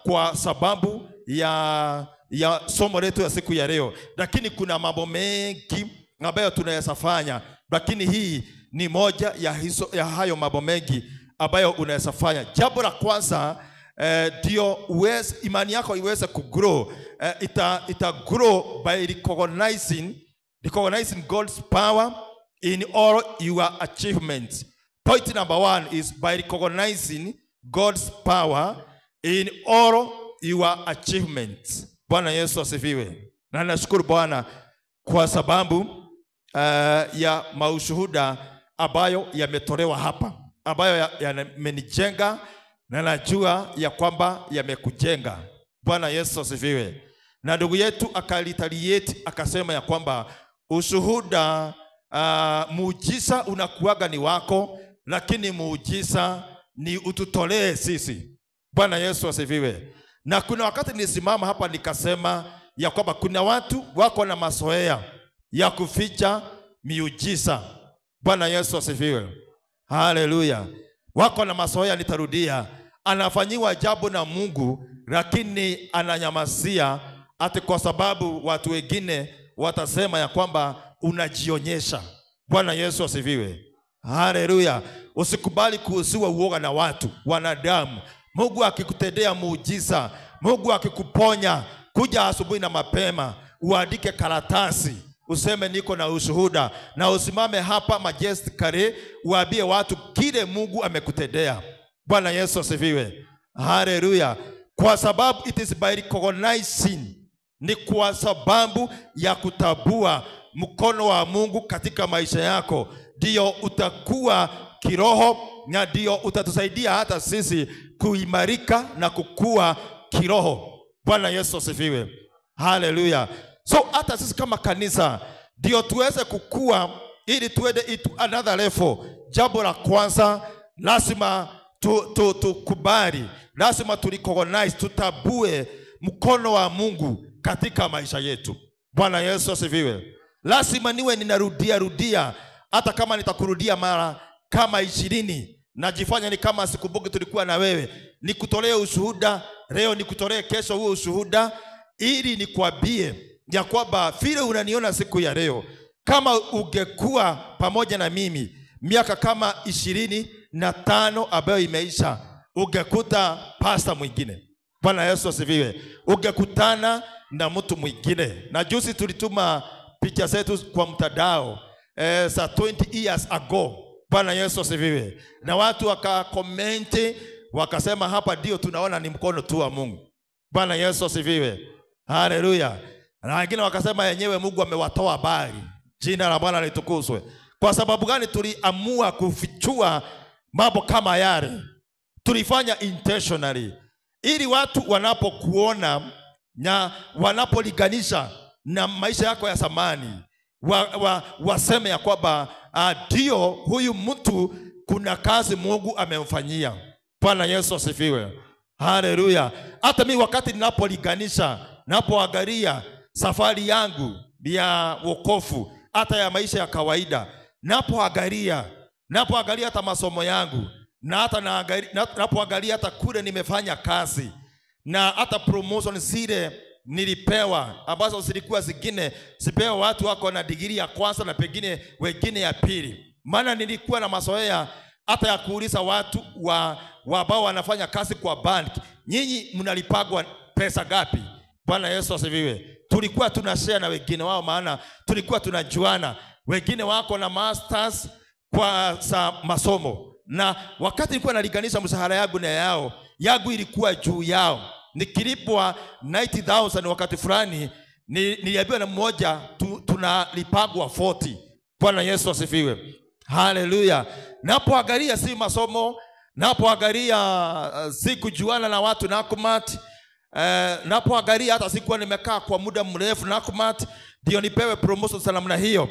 kwa sababu ya somo letu ya siku ya leo. Lakini kuna mambo mengi ambayo tunaweza fanya, lakini hii ni moja ya hayo mambo mengi ambayo unaweza fanya. Jambo la kwanza, ndio imani yako iweze kugrow. Ita grow by recognizing God's power in all your achievements. Point number 1 is by recognizing God's power in all your achievements. Bwana Yesu asifiwe. Na nashukuru Bwana kwa sababu ya maushuhuda ambayo yametolewa hapa, ambayo yamenijenga, na najua ya kwamba yamekujenga. Bwana Yesu asifiwe. Na ndugu yetu akalitaliate akasema ya kwamba ushuhuda, muujiza unakuaga ni wako, lakini muujiza ni ututolee sisi. Bwana Yesu asifiwe. Na kuna wakati nilisimama hapa nikasema ya kwamba kuna watu wako na mazoea ya kuficha miujiza. Bwana Yesu asifiwe. Haleluya. Wako na mazoea, nitarudia, anafanyiwa jambo na Mungu lakini ananyamazia, ati kwa sababu watu wengine watasema ya kwamba unajionyesha. Bwana Yesu asifiwe. Haleluya. Usikubali kuuziwa uoga na watu, wanadamu. Mungu akikutendea muujiza, Mungu akikuponya, kuja asubuhi na mapema, uandike karatasi, useme niko na ushuhuda, na usimame hapa majestically uambie watu kile Mungu amekutendea. Bwana Yesu asifiwe. Haleluya. Kwa sababu it is by recognizing, ni kwa sababu ya kutambua mkono wa Mungu katika maisha yako, ndio utakuwa kiroho, na ndio utatusaidia hata sisi kuimarika na kukua kiroho. Bwana Yesu asifiwe. Hallelujah. So hata sisi kama kanisa ndio tuweze kukua ili tuende into another level. Jambo la kwanza lazima tukubali, lazima turecognize, tutambue mkono wa Mungu katika maisha yetu. Bwana Yesu asifiwe. Lazima niwe ninarudia hata kama nitakurudia mara kama 20, najifanya ni kama sikumbuki tulikuwa na wewe. Nikutolee ushuhuda leo, nikutolee kesho huo ushuhuda, ili nikwambie ya kwamba vile unaniona siku ya leo, kama ungekuwa pamoja na mimi miaka kama 25 ambayo imeisha, ungekuta pastor mwingine. Bwana Yesu asifiwe. Ungekutana na mtu mwingine. Na juzi tulituma picha zetu kwa mtandao sa 20 years ago. Bwana Yesu asifiwe. Na watu wakakomenti wakasema hapa ndio tunaona ni mkono tu wa Mungu. Bwana Yesu asifiwe. Hallelujah. Na wengine wakasema yenyewe Mungu amewatoa habari. Jina la Bwana litukuzwe. Kwa sababu gani tuliamua kufichua mambo kama yale? Tulifanya intentionally ili watu wanapokuona na wanapoliganisha na maisha yako ya zamani waseme ya kwamba ndio huyu mtu kuna kazi Mungu amemfanyia. Bwana Yesu asifiwe. Hallelujah. Hata mimi wakati ninapoliganisha, napoangalia safari yangu ya wokovu, hata ya maisha ya kawaida, napoangalia hata masomo yangu, na hata napoangalia hata kule nimefanya kazi, na hata promotion zile nilipewa ambazo zilikuwa zingine sipewa watu wako na degree ya kwanza na pengine wengine ya pili. Maana nilikuwa na mazoea hata ya kuuliza watu ambao wanafanya kazi kwa bank, nyinyi mnalipagwa pesa gapi? Bwana Yesu asifiwe. Tulikuwa tunashare na wengine wao, maana tulikuwa tunajuana. Wengine wako na masters kwa masomo, na wakati nilikuwa naliganisha mshahara yangu na yangu ilikuwa juu yao. Nikilipwa 90,000 wakati fulani, niliambiwa na mmoja tunalipagwa 40. Bwana Yesu asifiwe. Hallelujah. Napoangalia si masomo, napoangalia si kujuana na watu Nakumatt, napoangalia hata sikuwa nimekaa kwa muda mrefu Nakumatt ndio nipewe promotion sana namna hiyo.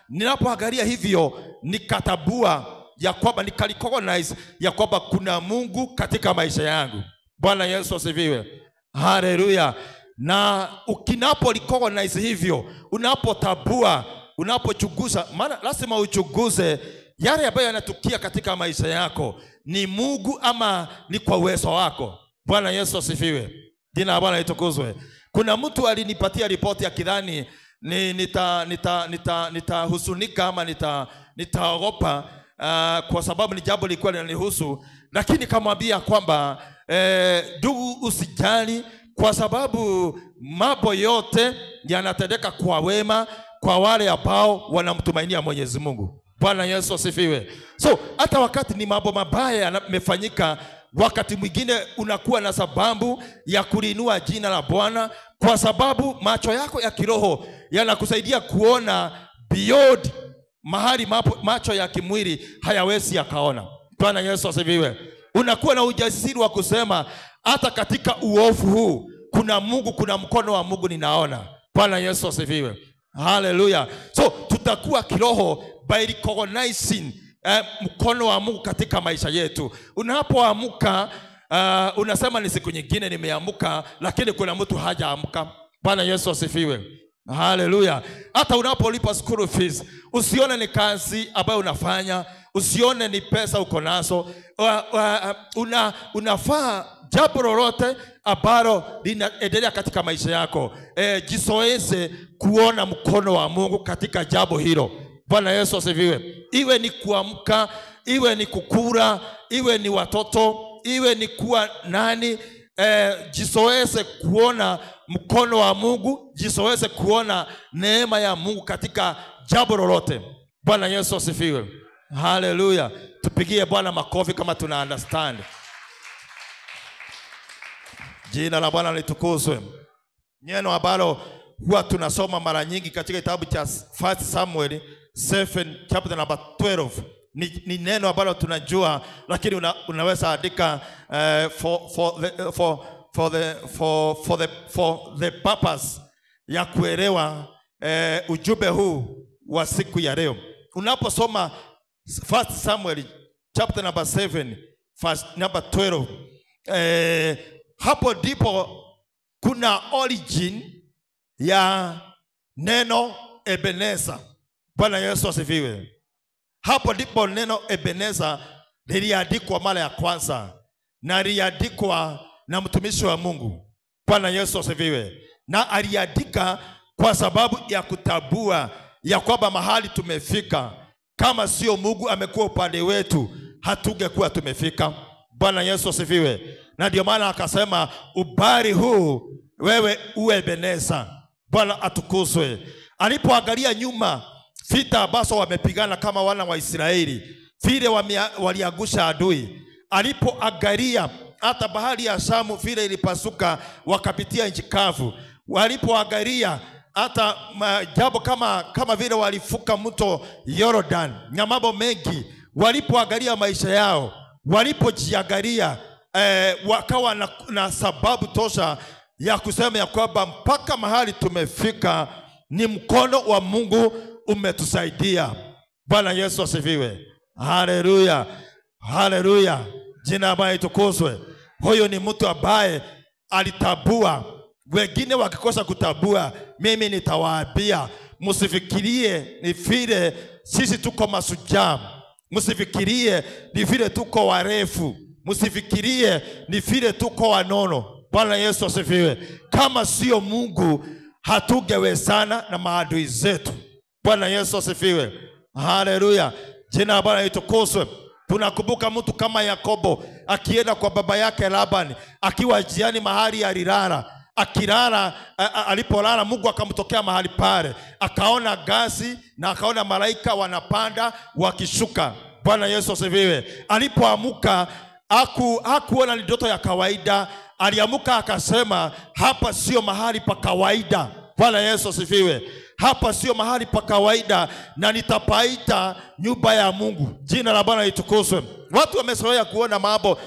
Ninapoangalia hivyo nikatambua ya kwamba nikarecognize ya kwamba kuna Mungu katika maisha yangu. Bwana Yesu asifiwe. Hallelujah. Na ukinaporecognize hivyo, unapotambua, unapochunguza, maana lazima uchunguze yale ambayo yanatukia katika maisha yako, ni Mungu ama ni kwa uwezo wako. Bwana Yesu asifiwe. Jina la Bwana litukuzwe. Kuna mtu alinipatia ripoti akidhani nitahusunika ama nitaogopa kwa sababu ni jambo lilikuwa linanihusu, lakini kamwambia kwamba ndugu, usijali, kwa sababu mambo yote yanatendeka kwa wema kwa wale ambao wanamtumainia Mwenyezi Mungu. Bwana Yesu asifiwe. So hata wakati ni mambo mabaya yamefanyika, wakati mwingine unakuwa na sababu ya kulinua jina la Bwana, kwa sababu macho yako ya kiroho yanakusaidia kuona beyond mahali macho ya kimwili hayawezi yakaona. Bwana Yesu asifiwe. Unakuwa na ujasiri wa kusema hata katika uovu huu kuna Mungu, kuna mkono wa Mungu ninaona. Bwana Yesu asifiwe. Hallelujah. So tutakuwa kiroho by recognizing mkono wa Mungu katika maisha yetu. Unapoamka unasema ni siku nyingine nimeamka, lakini kuna mtu hajaamka. Bwana Yesu asifiwe. Hallelujah. Hata unapolipa school fees, usione ni kazi ambayo unafanya, usione ni pesa uko nazo. Unafaa jambo lolote ambalo linaendelea katika maisha yako, jizoeze kuona mkono wa Mungu katika jambo hilo. Bwana Yesu asifiwe. Iwe ni kuamka, iwe ni kukula, iwe ni watoto, iwe ni kuwa nani, jizoeze kuona mkono wa Mungu, jizoeze kuona neema ya Mungu katika jambo lolote. Bwana Yesu asifiwe. Hallelujah. Tupigie Bwana makofi kama tuna understand. Jina la Bwana litukuzwe. Neno ambalo huwa tunasoma mara nyingi katika kitabu cha 1 Samuel 7 chapter number 12. Ni neno ambalo tunajua, lakini unaweza andika for the purpose ya kuelewa ujumbe huu wa siku ya leo. Unaposoma 1 Samuel chapter number 7 verse number 12, hapo ndipo kuna origin ya neno Ebenezer. Bwana Yesu asifiwe. Hapo ndipo neno Ebenezer liliandikwa mara ya kwanza, na liliandikwa na mtumishi wa Mungu. Bwana Yesu asifiwe. Na aliandika kwa sababu ya kutambua ya kwamba mahali tumefika, kama sio Mungu amekuwa upande wetu, hatungekuwa tumefika. Bwana Yesu asifiwe. Na ndio maana akasema ubari huu wewe uwe Ebenezer. Bwana atukuzwe. Alipoangalia nyuma vita ambazo wamepigana kama wana wa Israeli, vile waliangusha adui, alipoangalia hata bahari ya Shamu vile ilipasuka wakapitia nchi kavu, walipoangalia hata jambo kama vile walifuka mto Jordan na mambo mengi, walipoangalia maisha yao, walipojiangalia, wakawa na sababu tosha ya kusema ya kwamba mpaka mahali tumefika ni mkono wa Mungu umetusaidia. Bwana Yesu asifiwe. Haleluya. Haleluya. Jina la Bwana litukuzwe. Huyo ni mtu ambaye alitabua. Wengine wakikosa kutabua, mimi nitawaambia msifikirie ni vile sisi tuko masujaa, msifikirie ni vile tuko warefu, msifikirie ni vile tuko wanono. Bwana Yesu asifiwe. Kama sio Mungu hatungewezana na maadui zetu. Bwana Yesu asifiwe. Haleluya. Jina la Bwana litukuzwe. Tunakumbuka mtu kama Yakobo akienda kwa baba yake Labani, akiwa jiani mahali alilala. Akilala, alipolala Mungu akamtokea mahali pale, akaona gazi na akaona malaika wanapanda wakishuka. Bwana Yesu asifiwe. Alipoamuka hakuona ni ndoto ya kawaida. Aliamuka akasema hapa sio mahali pa kawaida. Bwana Yesu asifiwe. Hapa sio mahali pa kawaida na nitapaita nyumba ya Mungu. Jina la Bwana litukuzwe. Watu wamezoea kuona mambo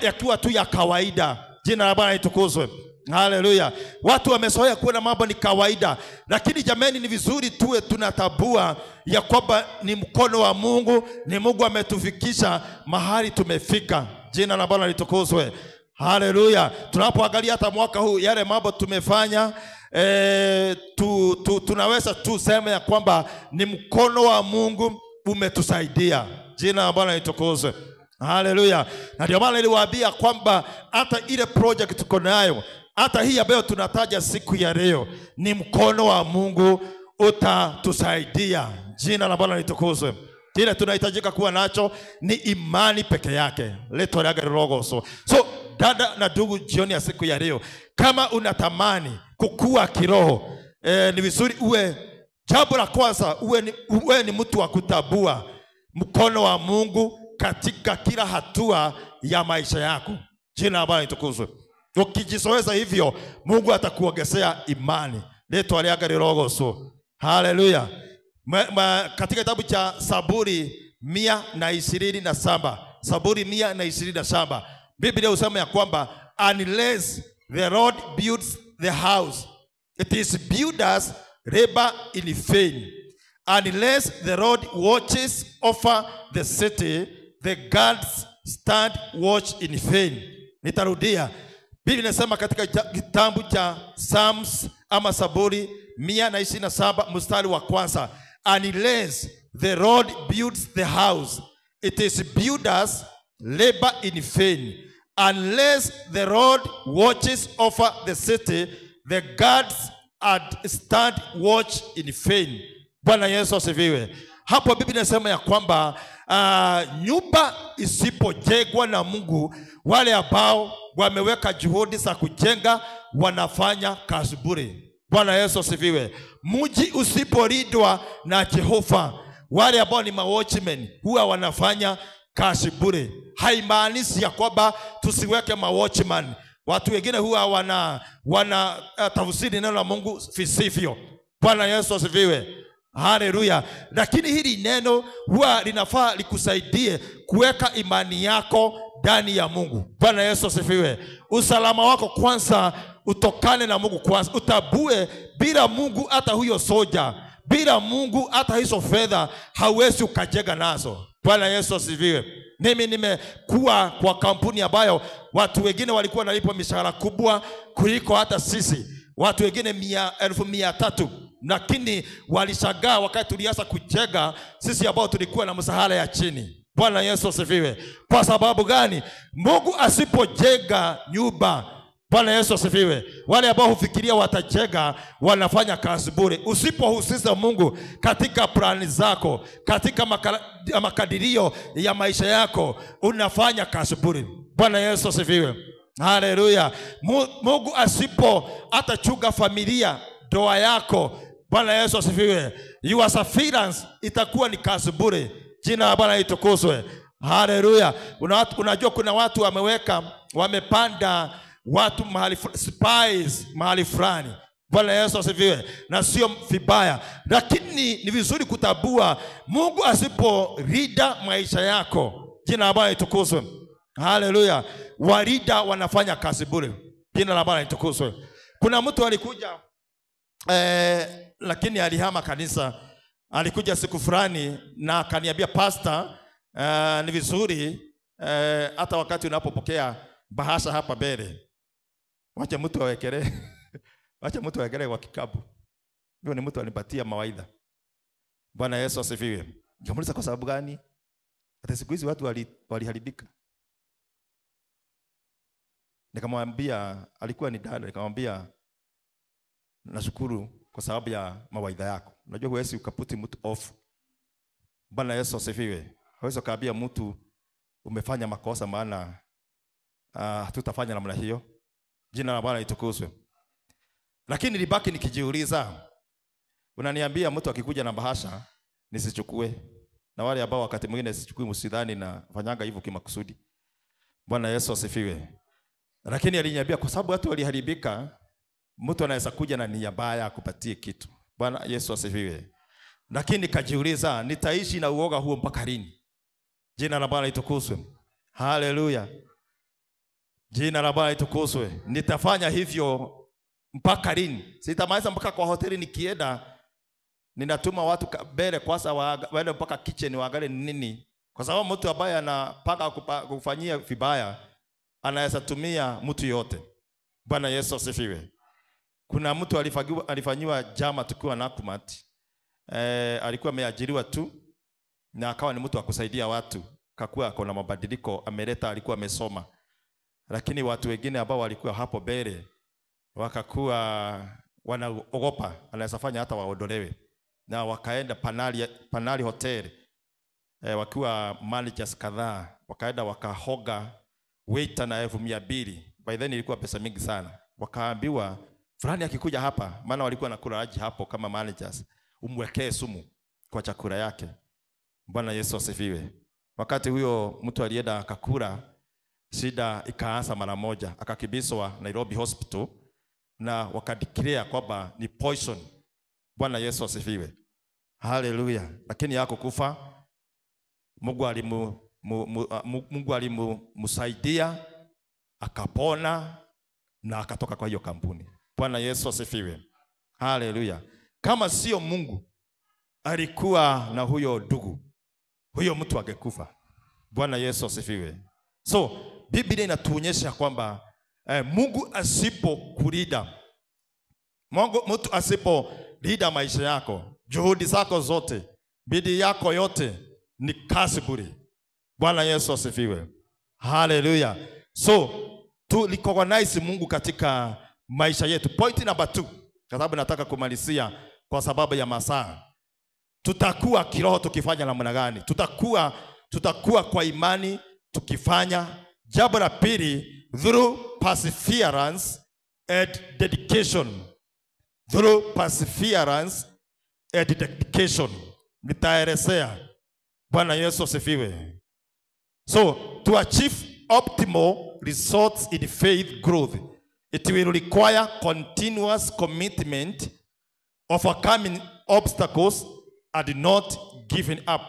yakiwa tu ya kawaida. Jina la Bwana litukuzwe. Haleluya. Watu wamezoea kuona mambo ni kawaida, lakini jameni, ni vizuri tuwe tunatambua ya kwamba ni mkono wa Mungu, ni Mungu ametufikisha mahali tumefika. Jina la Bwana litukuzwe. Haleluya. Tunapoangalia hata mwaka huu yale mambo tumefanya, tunaweza tu sema ya kwamba ni mkono wa Mungu umetusaidia. Jina la Bwana litukuzwe. Haleluya. Na ndio maana niliwaambia kwamba hata ile project tuko nayo, hata hii ambayo tunataja siku ya leo, ni mkono wa Mungu utatusaidia. Jina la Bwana litukuzwe. Kile tunahitajika kuwa nacho ni imani peke yake. Leto lake rogoso. So dada na ndugu, jioni ya siku ya leo, kama unatamani kukua kiroho, ni vizuri jambo la kwanza uwe ni mtu wa kutambua mkono wa Mungu katika kila hatua ya maisha yako. Jina la Bwana litukuzwe. Ukijizoeza hivyo, Mungu atakuongezea imani. Leto lake rogoso. Haleluya. Katika kitabu cha Zaburi 127, Zaburi 127, Biblia husema ya kwamba unless the Lord builds the house, it is builders labor in vain. Unless the Lord watches over the city, the guards stand watch in vain. Nitarudia. Biblia inasema katika kitabu cha Psalms ama Zaburi 127 mstari wa kwanza, unless the Lord builds the house, it is builders labor in vain. Unless the Lord watches over the city, the guards stand watch in vain. Bwana Yesu asifiwe. Hapo Biblia inasema ya kwamba nyumba isipojengwa na Mungu, wale ambao wameweka juhudi za kujenga wanafanya kazi bure. Bwana Yesu asifiwe. Mji usipolindwa na Jehova, wale ambao ni watchmen huwa wanafanya kazi bure. Haimaanishi ya kwamba tusiweke watchman Watu wengine huwa wana tafsiri neno la Mungu visivyo. Bwana Yesu asifiwe. Haleluya. Lakini hili neno huwa linafaa likusaidie kuweka imani yako ndani ya Mungu. Bwana Yesu asifiwe. Usalama wako kwanza utokane na Mungu kwanza. Utabue bila Mungu hata huyo soja, bila Mungu hata hizo fedha hauwezi ukajenga nazo. Bwana Yesu asifiwe. Mimi nimekuwa kwa kampuni ambayo watu wengine walikuwa wanalipwa mishahara kubwa kuliko hata sisi. Watu wengine 1,300, lakini walishangaa wakati tulianza kujenga sisi ambao tulikuwa na mshahara ya chini. Bwana Yesu asifiwe. Kwa sababu gani? Mungu asipojenga nyumba, Bwana Yesu asifiwe, wale ambao hufikiria watajenga wanafanya kazi bure. Usipohusisha Mungu katika plani zako, katika makadirio ya maisha yako, unafanya kazi bure. Bwana Yesu asifiwe. Haleluya. Mungu asipo atachunga familia, ndoa yako, Bwana Yesu asifiwe, your surveillance itakuwa ni kazi bure. Jina la Bwana litukuzwe. Haleluya. Unajua kuna watu wamepanda watu mahali spies mahali fulani. Bwana Yesu asifiwe. Na sio vibaya, lakini ni vizuri kutabua Mungu asipolinda maisha yako. Jina la Bwana litukuzwe. Haleluya. Walida wanafanya kazi bure. Jina la Bwana litukuzwe. Kuna mtu alikuja lakini alihama kanisa. Alikuja siku fulani na akaniambia, pastor, ni vizuri hata wakati unapopokea bahasha hapa mbele, wacha mtu awekele wacha mtu awekele kwa kikapu. Hiyo ni mtu anipatia mawaidha. Bwana Yesu asifiwe. Nikamuuliza kwa sababu gani? Hata siku hizi watu waliharibika. Nikamwambia, alikuwa ni dada, nikamwambia nashukuru kwa sababu ya mawaidha yako. Unajua huwezi ukaputi mtu off. Bwana Yesu asifiwe. Huwezi ukaambia mtu umefanya makosa, maana tutafanya namna hiyo. Jina la Bwana litukuzwe. Lakini nilibaki nikijiuliza, unaniambia mtu akikuja na bahasha nisichukue, na wale ambao wakati mwingine sichukui msidhani na fanyanga hivyo kimakusudi. Bwana Yesu asifiwe. Lakini aliniambia kwa sababu watu waliharibika, mtu anaweza kuja na nia mbaya akupatie kitu. Bwana Yesu asifiwe. Lakini nikajiuliza, nitaishi na uoga huo mpaka lini? Jina la Bwana litukuzwe. Haleluya. Jina la Bwana litukuzwe. Nitafanya hivyo mpaka lini? Sitamaliza mpaka kwa hoteli nikienda ninatuma watu mbele kwanza waende mpaka kitchen waangalie nini. Kwa sababu mtu ambaye anapanga kufanyia vibaya anaweza tumia mtu yote. Bwana Yesu asifiwe. Kuna mtu alifanyiwa jama tukiwa Nakumatt. Alikuwa ameajiriwa tu na akawa ni mtu wa kusaidia watu. Kakuwa kuna mabadiliko ameleta, alikuwa amesoma. Lakini watu wengine ambao walikuwa hapo mbele wakakuwa wanaogopa anaweza fanya hata waondolewe. Na wakaenda Panali Hotel. Wakiwa managers kadhaa, wakaenda wakahoga waiter na 200. By then ilikuwa pesa mingi sana. Wakaambiwa fulani akikuja hapa, maana walikuwa nakula aji hapo kama managers, umwekee sumu kwa chakula yake. Bwana Yesu asifiwe. Wakati huyo mtu alienda akakula, shida ikaanza mara moja, akakibiswa Nairobi Hospital na wakadeclare kwamba ni poison. Bwana Yesu asifiwe. Haleluya. Lakini yako kufa. Mungu alimsaidia akapona na akatoka kwa hiyo kampuni. Bwana Yesu asifiwe. Haleluya. Kama sio Mungu alikuwa na huyo ndugu, huyo mtu angekufa. Bwana Yesu asifiwe. So Biblia inatuonyesha kwamba Mungu asipokulinda, mtu asipolinda maisha yako, juhudi zako zote, bidii yako yote ni kazi bure. Bwana Yesu asifiwe. Haleluya. So tu recognize Mungu katika maisha yetu. Point number 2, kwa sababu nataka kumalizia kwa sababu ya masaa. Tutakuwa kiroho tukifanya namna gani? Tutakuwa kwa imani tukifanya. Jambo la pili, through perseverance and dedication. Through perseverance and dedication. Nitaelezea. Bwana Yesu asifiwe. So to achieve optimal results in faith growth. It will require continuous commitment, overcoming obstacles, and not giving up.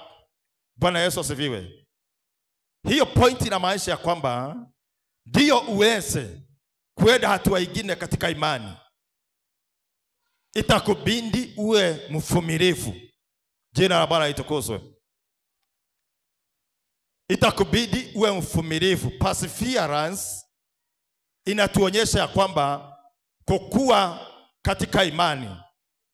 Bwana Yesu asifiwe. Hiyo point inamaanisha ya kwamba ndio uweze kwenda hatua nyingine katika imani, itakubidi uwe mvumilivu. Jina la Bwana litukuzwe. Itakubidi uwe mvumilivu. Perseverance inatuonyesha ya kwamba kukua katika imani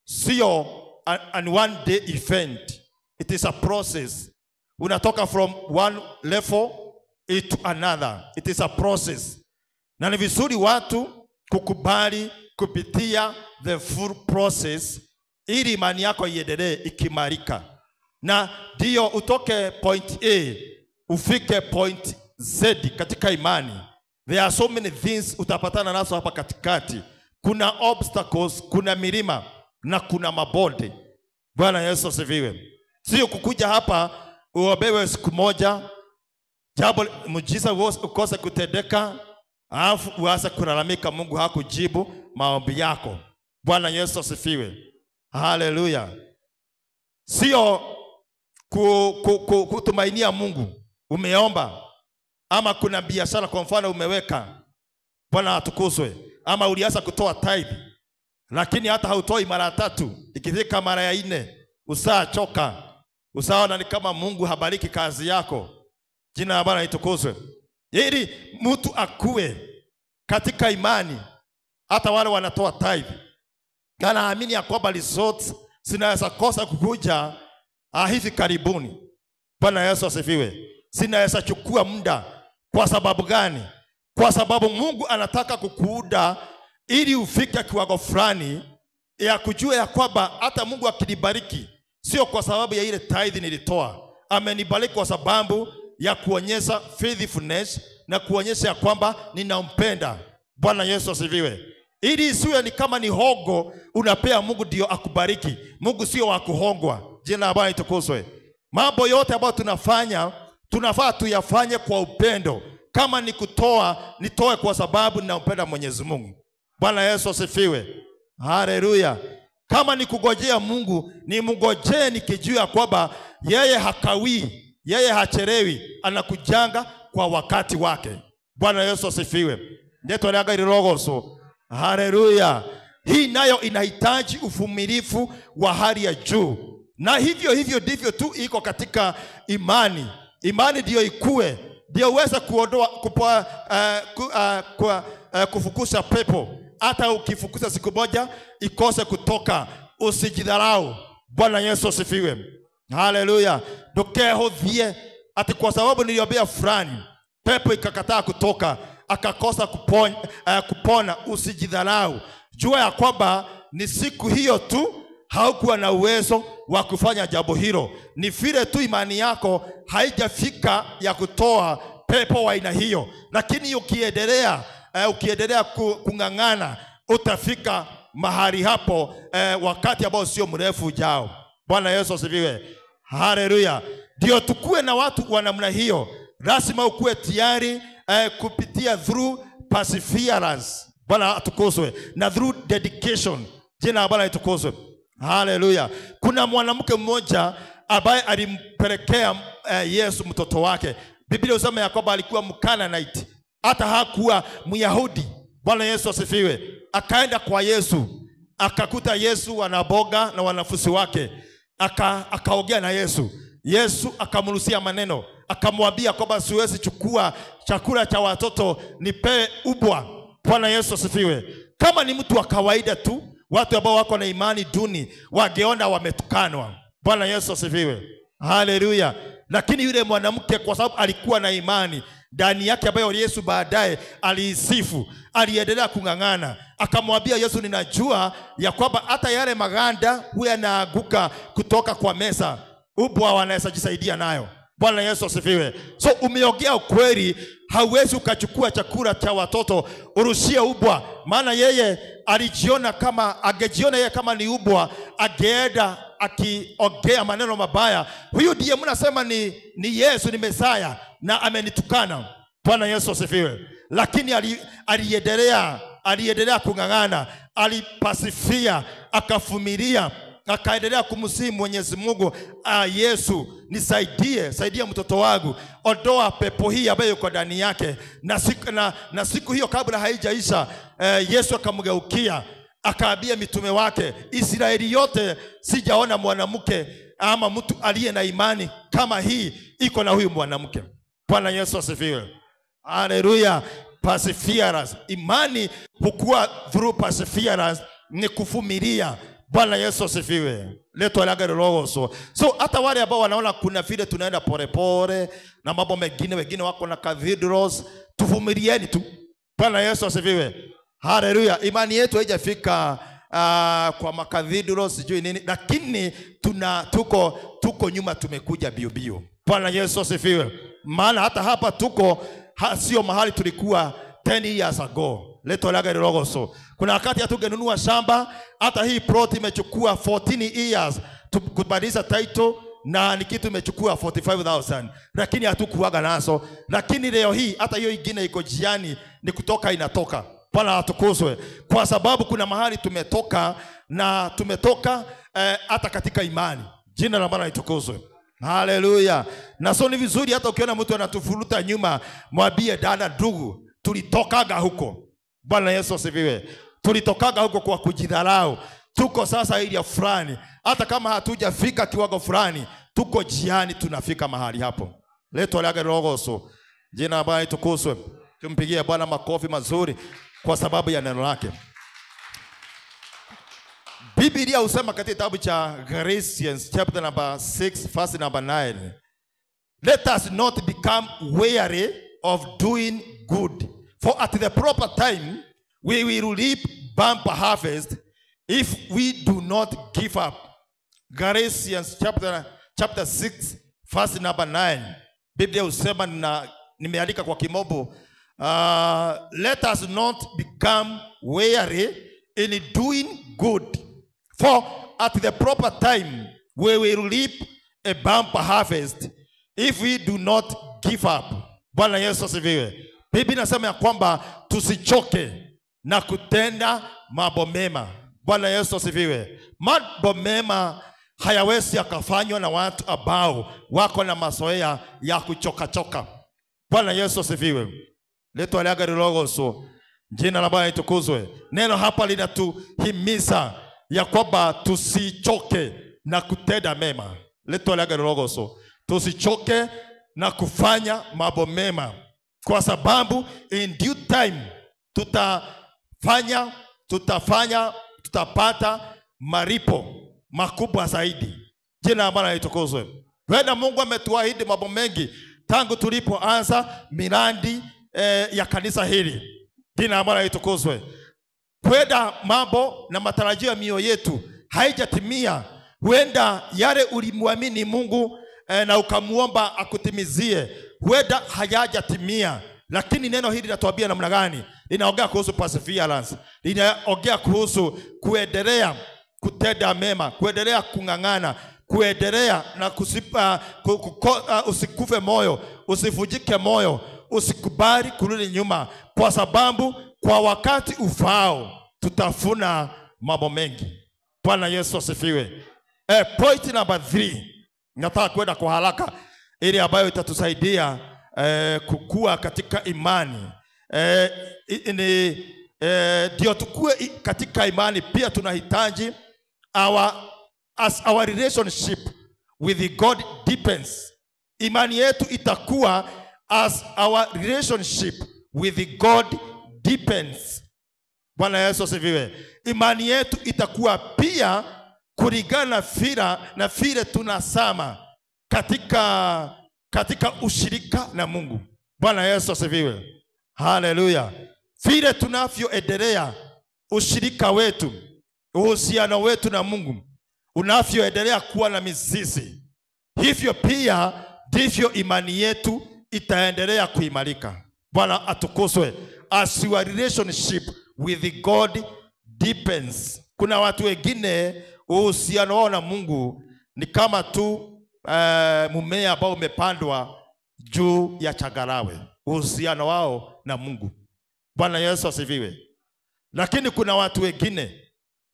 sio an one day event. It is a process. Unatoka from one level to another. It is a process. Na ni vizuri watu kukubali kupitia the full process ili imani yako iendelee ikimarika. Na ndio utoke point A ufike point Z katika imani. There are so many things utapatana nazo hapa katikati. Kuna obstacles, kuna milima na kuna mabonde. Bwana Yesu asifiwe. Sio kukuja hapa uombewe siku moja, jambo muujiza ukose kutendeka, alafu uanze kulalamika Mungu hakujibu maombi yako. Bwana Yesu asifiwe. Haleluya. Sio kutumainia Mungu. Umeomba ama kuna biashara kwa mfano umeweka, Bwana atukuzwe, ama ulianza kutoa tithe lakini hata hautoi mara 3, ikifika mara ya 4 usachoka, usaona ni kama Mungu habariki kazi yako. Jina la Bwana litukuzwe. Ili mtu akue katika imani, hata wale wanatoa tithe, anaamini ya kwamba results zinaweza kosa kukuja hivi karibuni. Bwana Yesu asifiwe. Zinaweza chukua muda. Kwa sababu gani? Kwa sababu Mungu anataka kukuuda ili ufike kiwango fulani ya kujua ya kwamba hata Mungu akinibariki sio kwa sababu ya ile tithe nilitoa. Amenibariki kwa sababu ya kuonyesha faithfulness na kuonyesha ya kwamba ninampenda. Bwana Yesu asifiwe. Ili isiwe ni kama ni hongo unapea Mungu ndio akubariki. Mungu sio wa kuhongwa. Jina la Bwana litukuzwe. Mambo yote ambayo tunafanya tunafaa tuyafanye kwa upendo. Kama ni kutoa, nitoe kwa sababu ninampenda Mwenyezi Mungu. Bwana Yesu asifiwe. Haleluya. Kama ni kugojea Mungu, ni mngojee nikijua kwamba yeye hakawii, yeye hachelewi, anakujanga kwa wakati wake. Bwana Yesu asifiwe. Ndeto laga ilirogoso. Haleluya. Hii nayo inahitaji uvumilivu wa hali ya juu. Na hivyo ndivyo tu iko katika imani. Imani ndio ikue, ndio uweze kuondoa kufukuza pepo. Hata ukifukuza siku moja ikose kutoka, usijidharau. Bwana Yesu asifiwe. Haleluya. Ndokehodhie ati kwa sababu niliombea fulani pepo ikakataa kutoka, akakosa kupona, usijidharau. Jua ya kwamba ni siku hiyo tu haukuwa na uwezo wa kufanya jambo hilo. Ni vile tu imani yako haijafika ya kutoa pepo wa aina hiyo. Lakini ukiendelea kung'ang'ana, utafika mahali hapo wakati ambao sio mrefu ujao. Bwana Yesu asifiwe. Haleluya. Ndio tukue na watu wa namna hiyo. Lazima ukue tayari kupitia through perseverance. Bwana atukuzwe. Na through dedication. Jina la Bwana litukuzwe. Haleluya. Kuna mwanamke mmoja ambaye alimpelekea Yesu mtoto wake. Biblia inasema ya kwamba alikuwa Mkanaanite, hata hakuwa Myahudi. Bwana Yesu asifiwe. Akaenda kwa Yesu, akakuta Yesu anaboga na wanafunzi wake. Akaongea na Yesu. Yesu akamruhusia maneno, akamwambia kwamba siwezi chukua chakula cha watoto nipe ubwa. Bwana Yesu asifiwe. Kama ni mtu wa kawaida tu, watu ambao wako na imani duni wangeona wametukanwa. Bwana Yesu asifiwe. Haleluya. Lakini yule mwanamke kwa sababu alikuwa na imani ndani yake ambayo Yesu baadaye aliisifu, aliendelea kung'ang'ana. Akamwambia Yesu, ninajua ya kwamba hata yale maganda huwa yanaanguka kutoka kwa meza, ubwa wanaweza jisaidia nayo. Bwana Yesu asifiwe. So umeongea ukweli, hauwezi ukachukua chakula cha watoto urushie ubwa. Maana yeye alijiona kama, angejiona yeye kama ni ubwa, angeenda akiongea maneno mabaya. Huyu ndiye mnasema ni Yesu, ni Mesaya, na amenitukana. Bwana Yesu asifiwe. Lakini aliendelea kung'ang'ana, alipasifia, akavumilia, akaendelea kumsihi Mwenyezi Mungu, Yesu saidia mtoto wangu, ondoa pepo hii ambayo yuko ndani yake. Na siku hiyo kabla haijaisha, Yesu akamgeukia, akaambia mitume wake, Israeli yote sijaona mwanamke ama mtu aliye na imani kama hii iko na huyu mwanamke. Bwana Yesu asifiwe. Haleluya. Perseverance. Imani hukua through perseverance, ni kuvumilia. Bwana Yesu asifiwe. Leto alaga roho. So hata wale ambao wanaona kuna vile tunaenda pole na mambo wengine wako na cathedrals, tuvumilieni tu. Bwana Yesu asifiwe. Haleluya. Imani yetu haijafika kwa cathedrals sijui nini, lakini tuko nyuma, tumekuja bio. Bwana Yesu asifiwe. Maana hata hapa sio mahali tulikuwa 10 years ago. Leto laga roho. Kuna wakati hatugenunua shamba, hata hii plot imechukua 14 years kubadilisha title, na ni kitu imechukua 45,000, lakini hatukuaga nazo. Lakini leo hii hata hiyo ingine iko jiani, ni kutoka inatoka. Bwana atukuzwe. Kwa sababu kuna mahali tumetoka, na tumetoka hata katika imani. Jina la Bwana litukuzwe. Haleluya. Na so ni vizuri hata ukiona mtu anatufuruta nyuma, mwambie dada, ndugu, tulitokaga huko. Bwana Yesu asifiwe. Tulitokaga huko kwa kujidharau. Tuko sasa area fulani. Hata kama hatujafika kiwango fulani, tuko jiani, tunafika mahali hapo. Leto lage roho. Jina la Bwana litukuzwe. Tumpigie Bwana makofi mazuri kwa sababu ya neno lake. Biblia husema katika kitabu cha Galatians chapter number 6 verse number 9, let us not become weary of doing good, for at the proper time we will reap bumper harvest if we do not give up. Galatians chapter 6 verse number 9. Biblia husema, nimeandika kwa kimombo, let us not become weary in doing good, for at the proper time we will reap a bumper harvest if we do not give up. Bwana Yesu asifiwe. Biblia inasema ya kwamba tusichoke na kutenda mambo mema. Bwana Yesu asifiwe. Mambo mema hayawezi yakafanywa na watu ambao wako na mazoea ya kuchoka. Bwana Yesu asifiwe. Leto alaga roho. Jina la Bwana litukuzwe. Neno hapa linatuhimiza ya kwamba tusichoke na kutenda mema. Leto alaga roho. Tusichoke na kufanya mambo mema, kwa sababu in due time tutapata maripo makubwa zaidi. Jina la Bwana litukuzwe. Wenda Mungu ametuahidi mambo mengi tangu tulipoanza miradi ya kanisa hili. Jina la Bwana litukuzwe. Wenda mambo na matarajio ya mioyo yetu haijatimia. Wenda yale ulimwamini Mungu na ukamuomba akutimizie, wenda hayajatimia. Lakini neno hili linatuambia namna gani? Linaongea kuhusu perseverance. Linaongea kuhusu kuendelea kutenda mema, kuendelea kung'ang'ana, kuendelea na usikufe moyo, usivunjike moyo, usikubali kurudi nyuma, kwa sababu kwa wakati ufao tutafuna mambo mengi. Bwana Yesu asifiwe. Point number 3. Nataka kwenda kwa haraka ili ambayo itatusaidia kukua katika imani. Ndio tukue katika imani, pia tunahitaji our relationship with God deepens. Imani yetu itakuwa as our relationship with God deepens. Bwana Yesu asifiwe. Imani yetu itakuwa pia kulingana na vile tunasama katika ushirika na Mungu. Bwana Yesu asifiwe. Haleluya. Vile tunavyoendelea ushirika wetu, uhusiano wetu na Mungu unavyoendelea kuwa na mizizi, hivyo pia ndivyo imani yetu itaendelea kuimarika. Bwana atukuzwe. As your relationship with God deepens. Kuna watu wengine uhusiano wao na Mungu ni kama tu mmea ambao umepandwa juu ya changarawe. uhusiano wao na Mungu. Bwana Yesu asifiwe. Lakini kuna watu wengine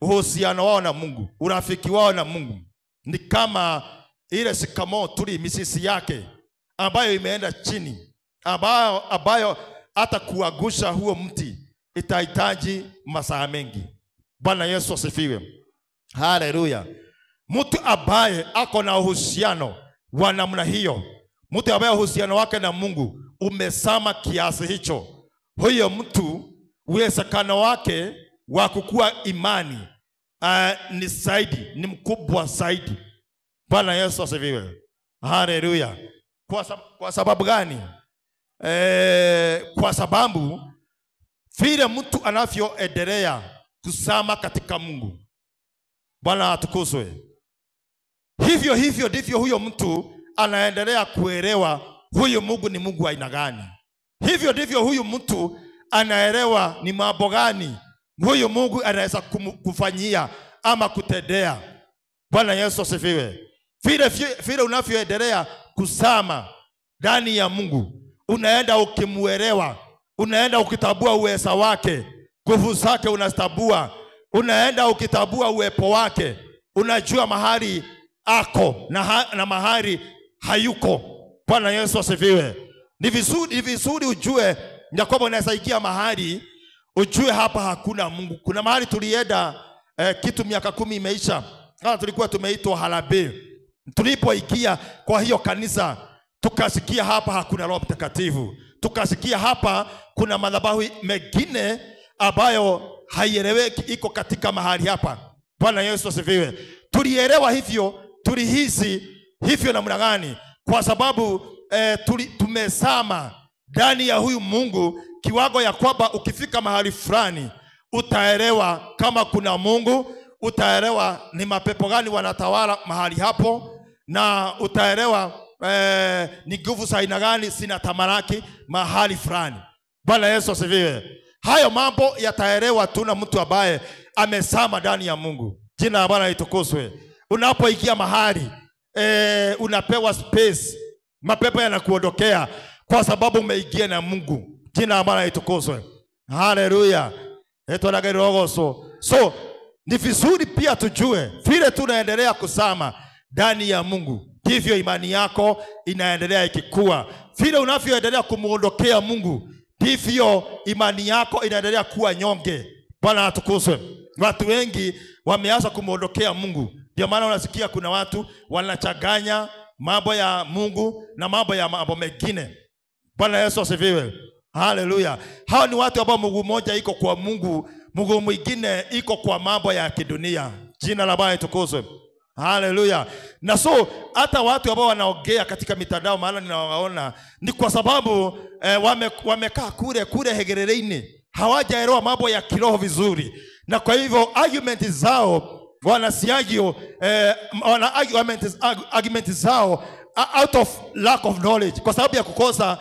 uhusiano wao na Mungu, urafiki wao na Mungu ni kama ile sycamore tree, misisi yake ambayo imeenda chini, ambayo hata kuagusha huo mti itahitaji masaa mengi. Bwana Yesu asifiwe. Haleluya. Mtu ambaye ako na uhusiano wa namna hiyo, mtu ambaye uhusiano wake na Mungu umesama kiasi hicho, huyo mtu uwezekano wake wa kukua imani ni zaidi, ni mkubwa zaidi. Bwana Yesu asifiwe. Haleluya. Kwa sababu gani? Kwa sababu vile mtu anavyoendelea kusama katika Mungu, Bwana atukuzwe, hivyo ndivyo huyo mtu anaendelea kuelewa huyu Mungu ni Mungu aina gani. Hivyo ndivyo huyu mtu anaelewa ni mambo gani huyu Mungu anaweza kufanyia ama kutendea. Bwana Yesu asifiwe. Vile unavyoendelea kusama ndani ya Mungu, unaenda ukimuelewa, unaenda ukitabua uweza wake, nguvu zake unazitabua, unaenda ukitabua uwepo wake, unajua mahali ako na mahali hayuko. Bwana Yesu asifiwe. Ni vizuri ujue ya kwamba unaweza ingia mahali ujue hapa hakuna Mungu. Kuna mahali tulienda kitu miaka 10 imeisha, kama tulikuwa tumeitwa Harambee. Tulipoingia kwa hiyo kanisa, tukasikia hapa hakuna Roho Mtakatifu. Tukasikia hapa kuna madhabahu mengine ambayo haieleweki iko katika mahali hapa. Bwana Yesu asifiwe. Tulielewa hivyo, tulihisi hivyo namna gani? Kwa sababu tumesama ndani ya huyu Mungu kiwango ya kwamba ukifika mahali fulani utaelewa kama kuna Mungu, utaelewa ni mapepo gani wanatawala mahali hapo, na utaelewa ni nguvu za aina gani zinatamalaki mahali fulani. Bwana Yesu asifiwe. Hayo mambo yataelewa tu na mtu ambaye amesama ndani ya Mungu. Jina la Bwana litukuzwe. Unapoingia mahali unapewa space, mapepo yanakuondokea kwa sababu umeingia na Mungu. Jina la Bwana litukuzwe. Haleluya. So ni vizuri pia tujue vile tunaendelea kusama ndani ya Mungu, ndivyo imani yako inaendelea ikikua. Vile unavyoendelea kumuondokea Mungu, ndivyo imani yako inaendelea kuwa nyonge. Bwana atukuzwe. Watu wengi wameanza kumuondokea Mungu. Ndio maana unasikia kuna watu wanachanganya mambo ya Mungu na mambo mengine. Bwana Yesu asifiwe. Haleluya. Hao ni watu ambao Mungu mmoja iko kwa Mungu, Mungu mwingine iko kwa mambo ya kidunia. Jina la Bwana litukuzwe. Haleluya. Na so hata watu ambao wanaongea katika mitandao, maana ninawaona, ni kwa sababu wamekaa kule hegerereini, hawajaelewa mambo ya kiroho vizuri. Na kwa hivyo argument zao argument zao out of lack of knowledge, kwa sababu ya kukosa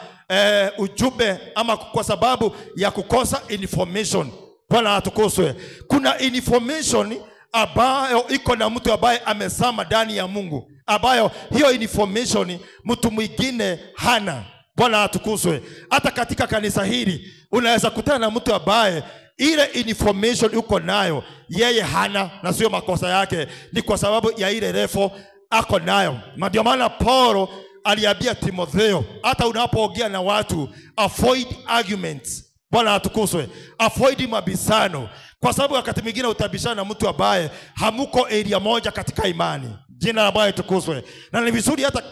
ujumbe ama kwa sababu ya kukosa information. Bwana atukuzwe. Kuna information ambayo iko na mtu ambaye amesama ndani ya Mungu, ambayo hiyo information mtu mwingine hana. Bwana atukuzwe. Hata katika kanisa hili unaweza kutana na mtu ambaye ile information uko nayo yeye hana, na sio makosa yake, ni kwa sababu ya ile level ako nayo. Ndio maana Paulo aliambia Timotheo, hata unapoongea na watu, avoid arguments. Bwana atukuzwe. Avoid mabishano, kwa sababu wakati mwingine utabishana na mtu ambaye hamuko area moja katika imani. Jina la Bwana litukuzwe. Na ni vizuri hata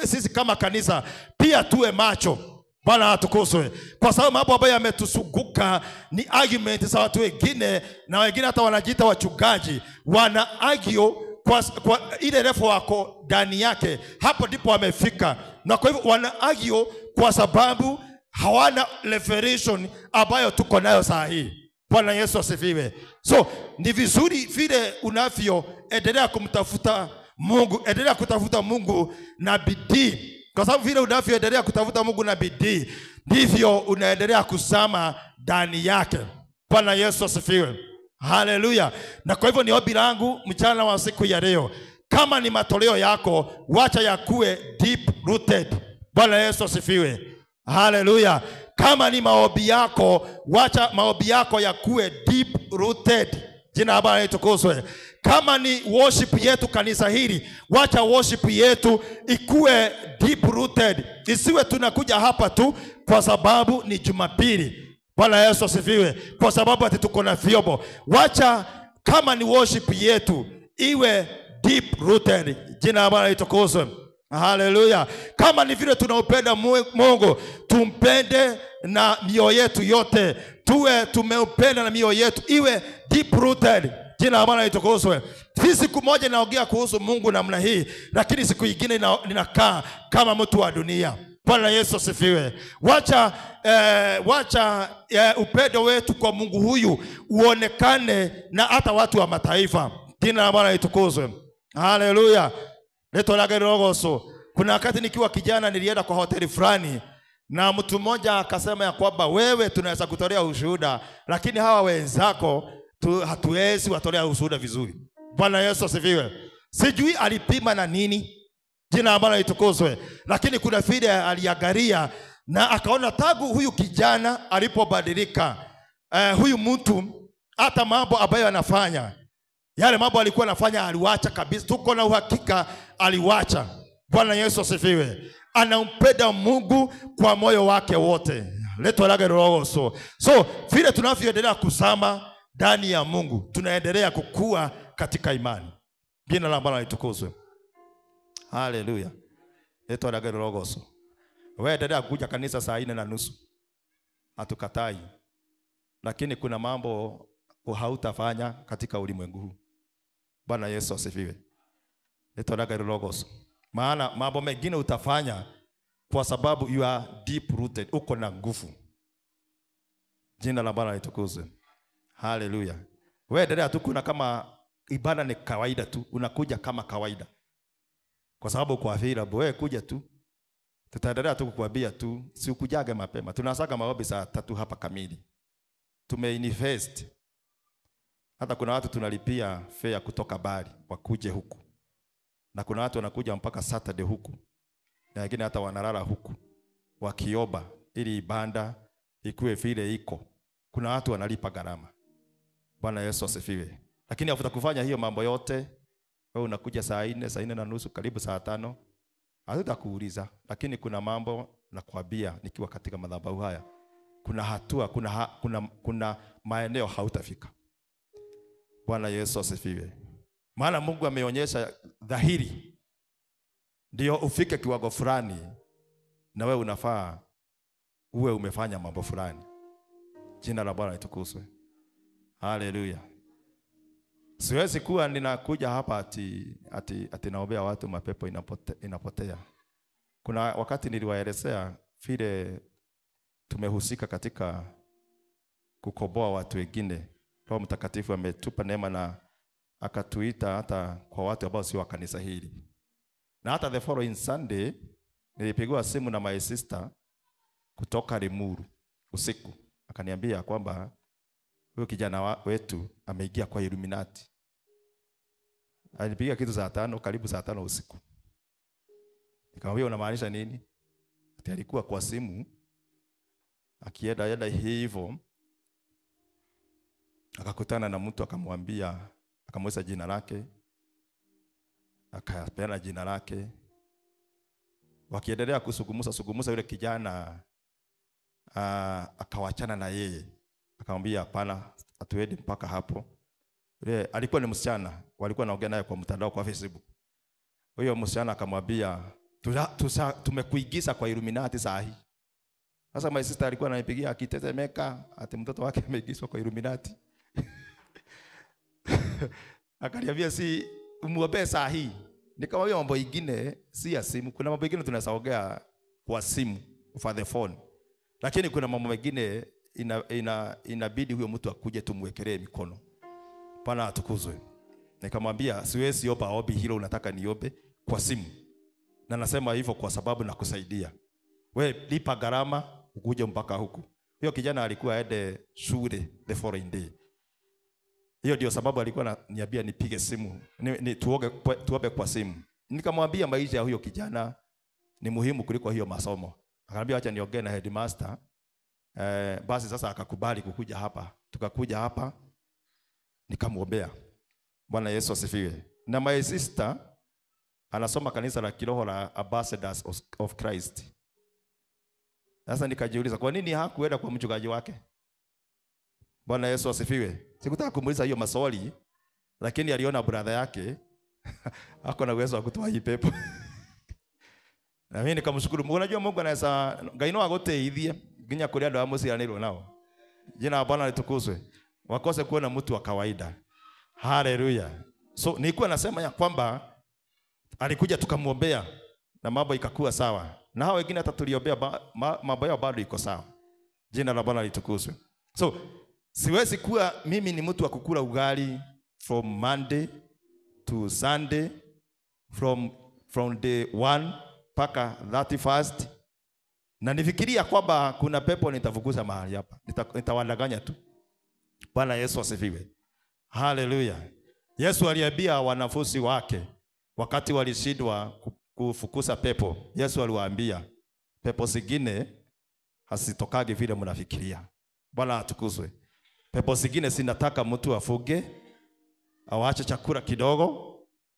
sisi kama kanisa pia tuwe macho. Bwana atukuzwe. Kwa sababu mambo ambayo yametusunguka ni argument za watu wengine, na wengine hata wanajiita wachungaji, wana argue kwa ile refu wako ndani yake, hapo ndipo wamefika. Na kwa hivyo wana argue kwa sababu hawana revelation ambayo tuko nayo saa hii. Bwana Yesu asifiwe. So ni vizuri vile unavyoendelea kumtafuta Mungu, endelea kutafuta Mungu na bidii. Kwa sababu vile unavyoendelea kutafuta Mungu na bidii, ndivyo unaendelea kusama ndani yake. Bwana Yesu asifiwe. Haleluya. Na kwa hivyo ni ombi langu mchana wa siku ya leo, kama ni matoleo yako, wacha yakue deep rooted. Bwana Yesu asifiwe. Haleluya. Kama ni maombi yako, wacha maombi yako yakuwe deep rooted. Jina la Bwana litukuzwe. Kama ni worship yetu kanisa hili, wacha worship yetu ikuwe deep rooted. Isiwe tunakuja hapa tu kwa sababu ni Jumapili. Bwana Yesu asifiwe. Kwa sababu ati tuko na vyombo. Wacha kama ni worship yetu iwe deep rooted. Jina la Bwana litukuzwe. Haleluya. Kama ni vile tunaupenda Mungu, tumpende na mioyo yetu yote. Tuwe tumeupenda na mioyo yetu iwe deep rooted. Jina la Bwana litukuzwe. Siku moja naongea kuhusu Mungu namna hii, lakini siku nyingine ninakaa kama mtu wa dunia. Bwana Yesu asifiwe. Wacha upendo wetu kwa Mungu huyu uonekane na hata watu wa mataifa. Jina la Bwana litukuzwe. Haleluya. Leto lake rogoso. Kuna wakati nikiwa kijana nilienda kwa hoteli fulani na mtu mmoja akasema ya kwamba wewe tunaweza kutolea ushuhuda, lakini hawa wenzako hatuwezi watolea ushuhuda vizuri. Bwana Yesu asifiwe. Sijui alipima na nini. Jina la Bwana litukuzwe. Lakini kuna vile aliangalia na akaona tangu huyu kijana alipobadilika, huyu mtu hata mambo ambayo anafanya, yale mambo alikuwa anafanya aliwacha kabisa. Tuko na uhakika aliwacha. Bwana Yesu asifiwe. Anampenda Mungu kwa moyo wake wote. Leto lake roho so vile tunavyoendelea kusama ndani ya Mungu, tunaendelea kukua katika imani. Jina la Bwana litukuzwe. Haleluya. Leto lake roho so. Wewe endelea kuja kanisa saa 4:30. Hatukatai. Lakini kuna mambo hautafanya katika ulimwengu huu. Bwana Yesu asifiwe. Leto lake roho so. Maana mambo mengine utafanya kwa sababu you are deep rooted, uko na nguvu. Jina la Bwana litukuzwe. Haleluya. Wewe endelea tu kuna kama ibada ni kawaida tu, unakuja kama kawaida. Kwa sababu kwa available, wewe kuja tu. Tutaendelea tu kukuambia tu, si ukujage mapema. Tunasaga maombi saa 3 hapa kamili. Tumeinvest. Hata kuna watu tunalipia fare kutoka Bari wakuje huku. Na kuna watu wanakuja mpaka Saturday huku. Na wengine hata wanalala huku wakiomba ili ibada ikuwe vile iko. Kuna watu wanalipa gharama. Bwana Yesu asifiwe. Lakini afuta kufanya hiyo mambo yote, wewe unakuja saa 4:30 karibu saa 5. Hatutakuuliza, lakini kuna mambo na kuambia nikiwa katika madhabahu haya. Kuna hatua, kuna maeneo hautafika. Bwana Yesu asifiwe. Maana Mungu ameonyesha dhahiri ndio ufike kiwango fulani, na wewe unafaa uwe umefanya mambo fulani. Jina la Bwana litukuzwe. Haleluya. Siwezi kuwa ninakuja hapa ati naombea watu mapepo inapotea. Kuna wakati niliwaelezea vile tumehusika katika kukoboa watu wengine. Roho Mtakatifu ametupa neema na akatuita hata kwa watu ambao si wa kanisa hili. Na hata the following Sunday nilipigiwa simu na my sister kutoka Limuru usiku. Akaniambia kwamba huyo kijana wetu ameingia kwa Illuminati. Alipiga kitu saa 5, karibu saa 5 usiku. Nikamwambia unamaanisha nini? Ati alikuwa kwa simu akienda hivyo, akakutana na mtu akamwambia, akamweleza jina lake, akapeana jina lake. Wakiendelea kusugumusa yule kijana akawachana na yeye. Akamwambia hapana, atuende mpaka hapo. Yule alikuwa ni msichana, walikuwa naongea naye kwa mtandao kwa Facebook. Huyo msichana akamwambia tumekuigiza kwa Illuminati saa hii. Sasa my sister alikuwa ananipigia akitetemeka ati mtoto wake ameigizwa kwa Illuminati. Akaniambia si umuombe saa hii. Nikamwambia mambo mengine si ya simu. Kuna mambo mengine tunasaongea kwa simu, for the phone. Lakini kuna mambo mengine inabidi huyo mtu akuje tumwekelee mikono. Bwana atukuzwe. Nikamwambia siwezi omba ombi hilo unataka niombe kwa simu. Na nasema hivyo kwa sababu nakusaidia. Wewe lipa gharama ukuje mpaka huku. Huyo kijana alikuwa aende shule the following day. Hiyo ndio sababu alikuwa ananiambia nipige simu, tuombe kwa simu. Nikamwambia maisha ya huyo kijana ni muhimu kuliko hiyo masomo. Akaniambia acha niongee na headmaster. Basi sasa akakubali kukuja hapa. Tukakuja hapa nikamwombea. Bwana Yesu asifiwe. Na my sister anasoma kanisa la kiroho la Ambassadors of Christ. Sasa nikajiuliza kwa nini hakuenda kwa mchungaji wake? Bwana Yesu asifiwe. Sikutaka kumuuliza hiyo maswali, lakini aliona brother yake ako na uwezo wa kutoa hii pepo. Na mimi nikamshukuru Mungu. Unajua Mungu anaweza ngaino agoteithie nginya kuri andu amuciaranirwo nao. Jina la Bwana litukuzwe. Wakose kuona mtu wa kawaida. Hallelujah. So nilikuwa nasema ya kwamba alikuja tukamwombea na mambo ikakuwa sawa. Na hao wengine hata tuliombea mambo yao bado iko sawa. Jina la Bwana litukuzwe. So siwezi kuwa mimi ni mtu wa kukula ugali from Monday to Sunday, from day 1 paka 31st. Na nifikiria kwamba kuna pepo nitafukuza mahali hapa. Nitawadanganya tu. Bwana Yesu asifiwe. Hallelujah. Yesu aliambia wanafunzi wake wakati walishindwa kufukuza pepo. Yesu aliwaambia pepo zingine hasitokagi vile mnafikiria. Bwana atukuzwe. Pepo zingine sinataka mtu afuge, awaache chakula kidogo,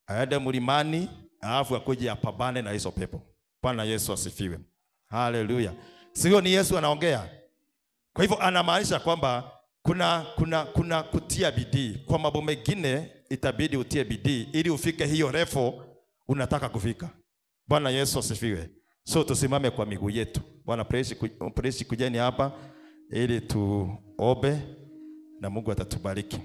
aende mlimani, alafu akuje apambane na hizo pepo. Bwana Yesu asifiwe. Hallelujah. Sio ni Yesu anaongea. Kwa hivyo anamaanisha kwamba kuna kutia bidii. Kwa mambo mengine itabidi utie bidii ili ufike hiyo level unataka kufika. Bwana Yesu asifiwe. So tusimame kwa miguu yetu. Bwana praise kujeni hapa ili tuombe na Mungu atatubariki.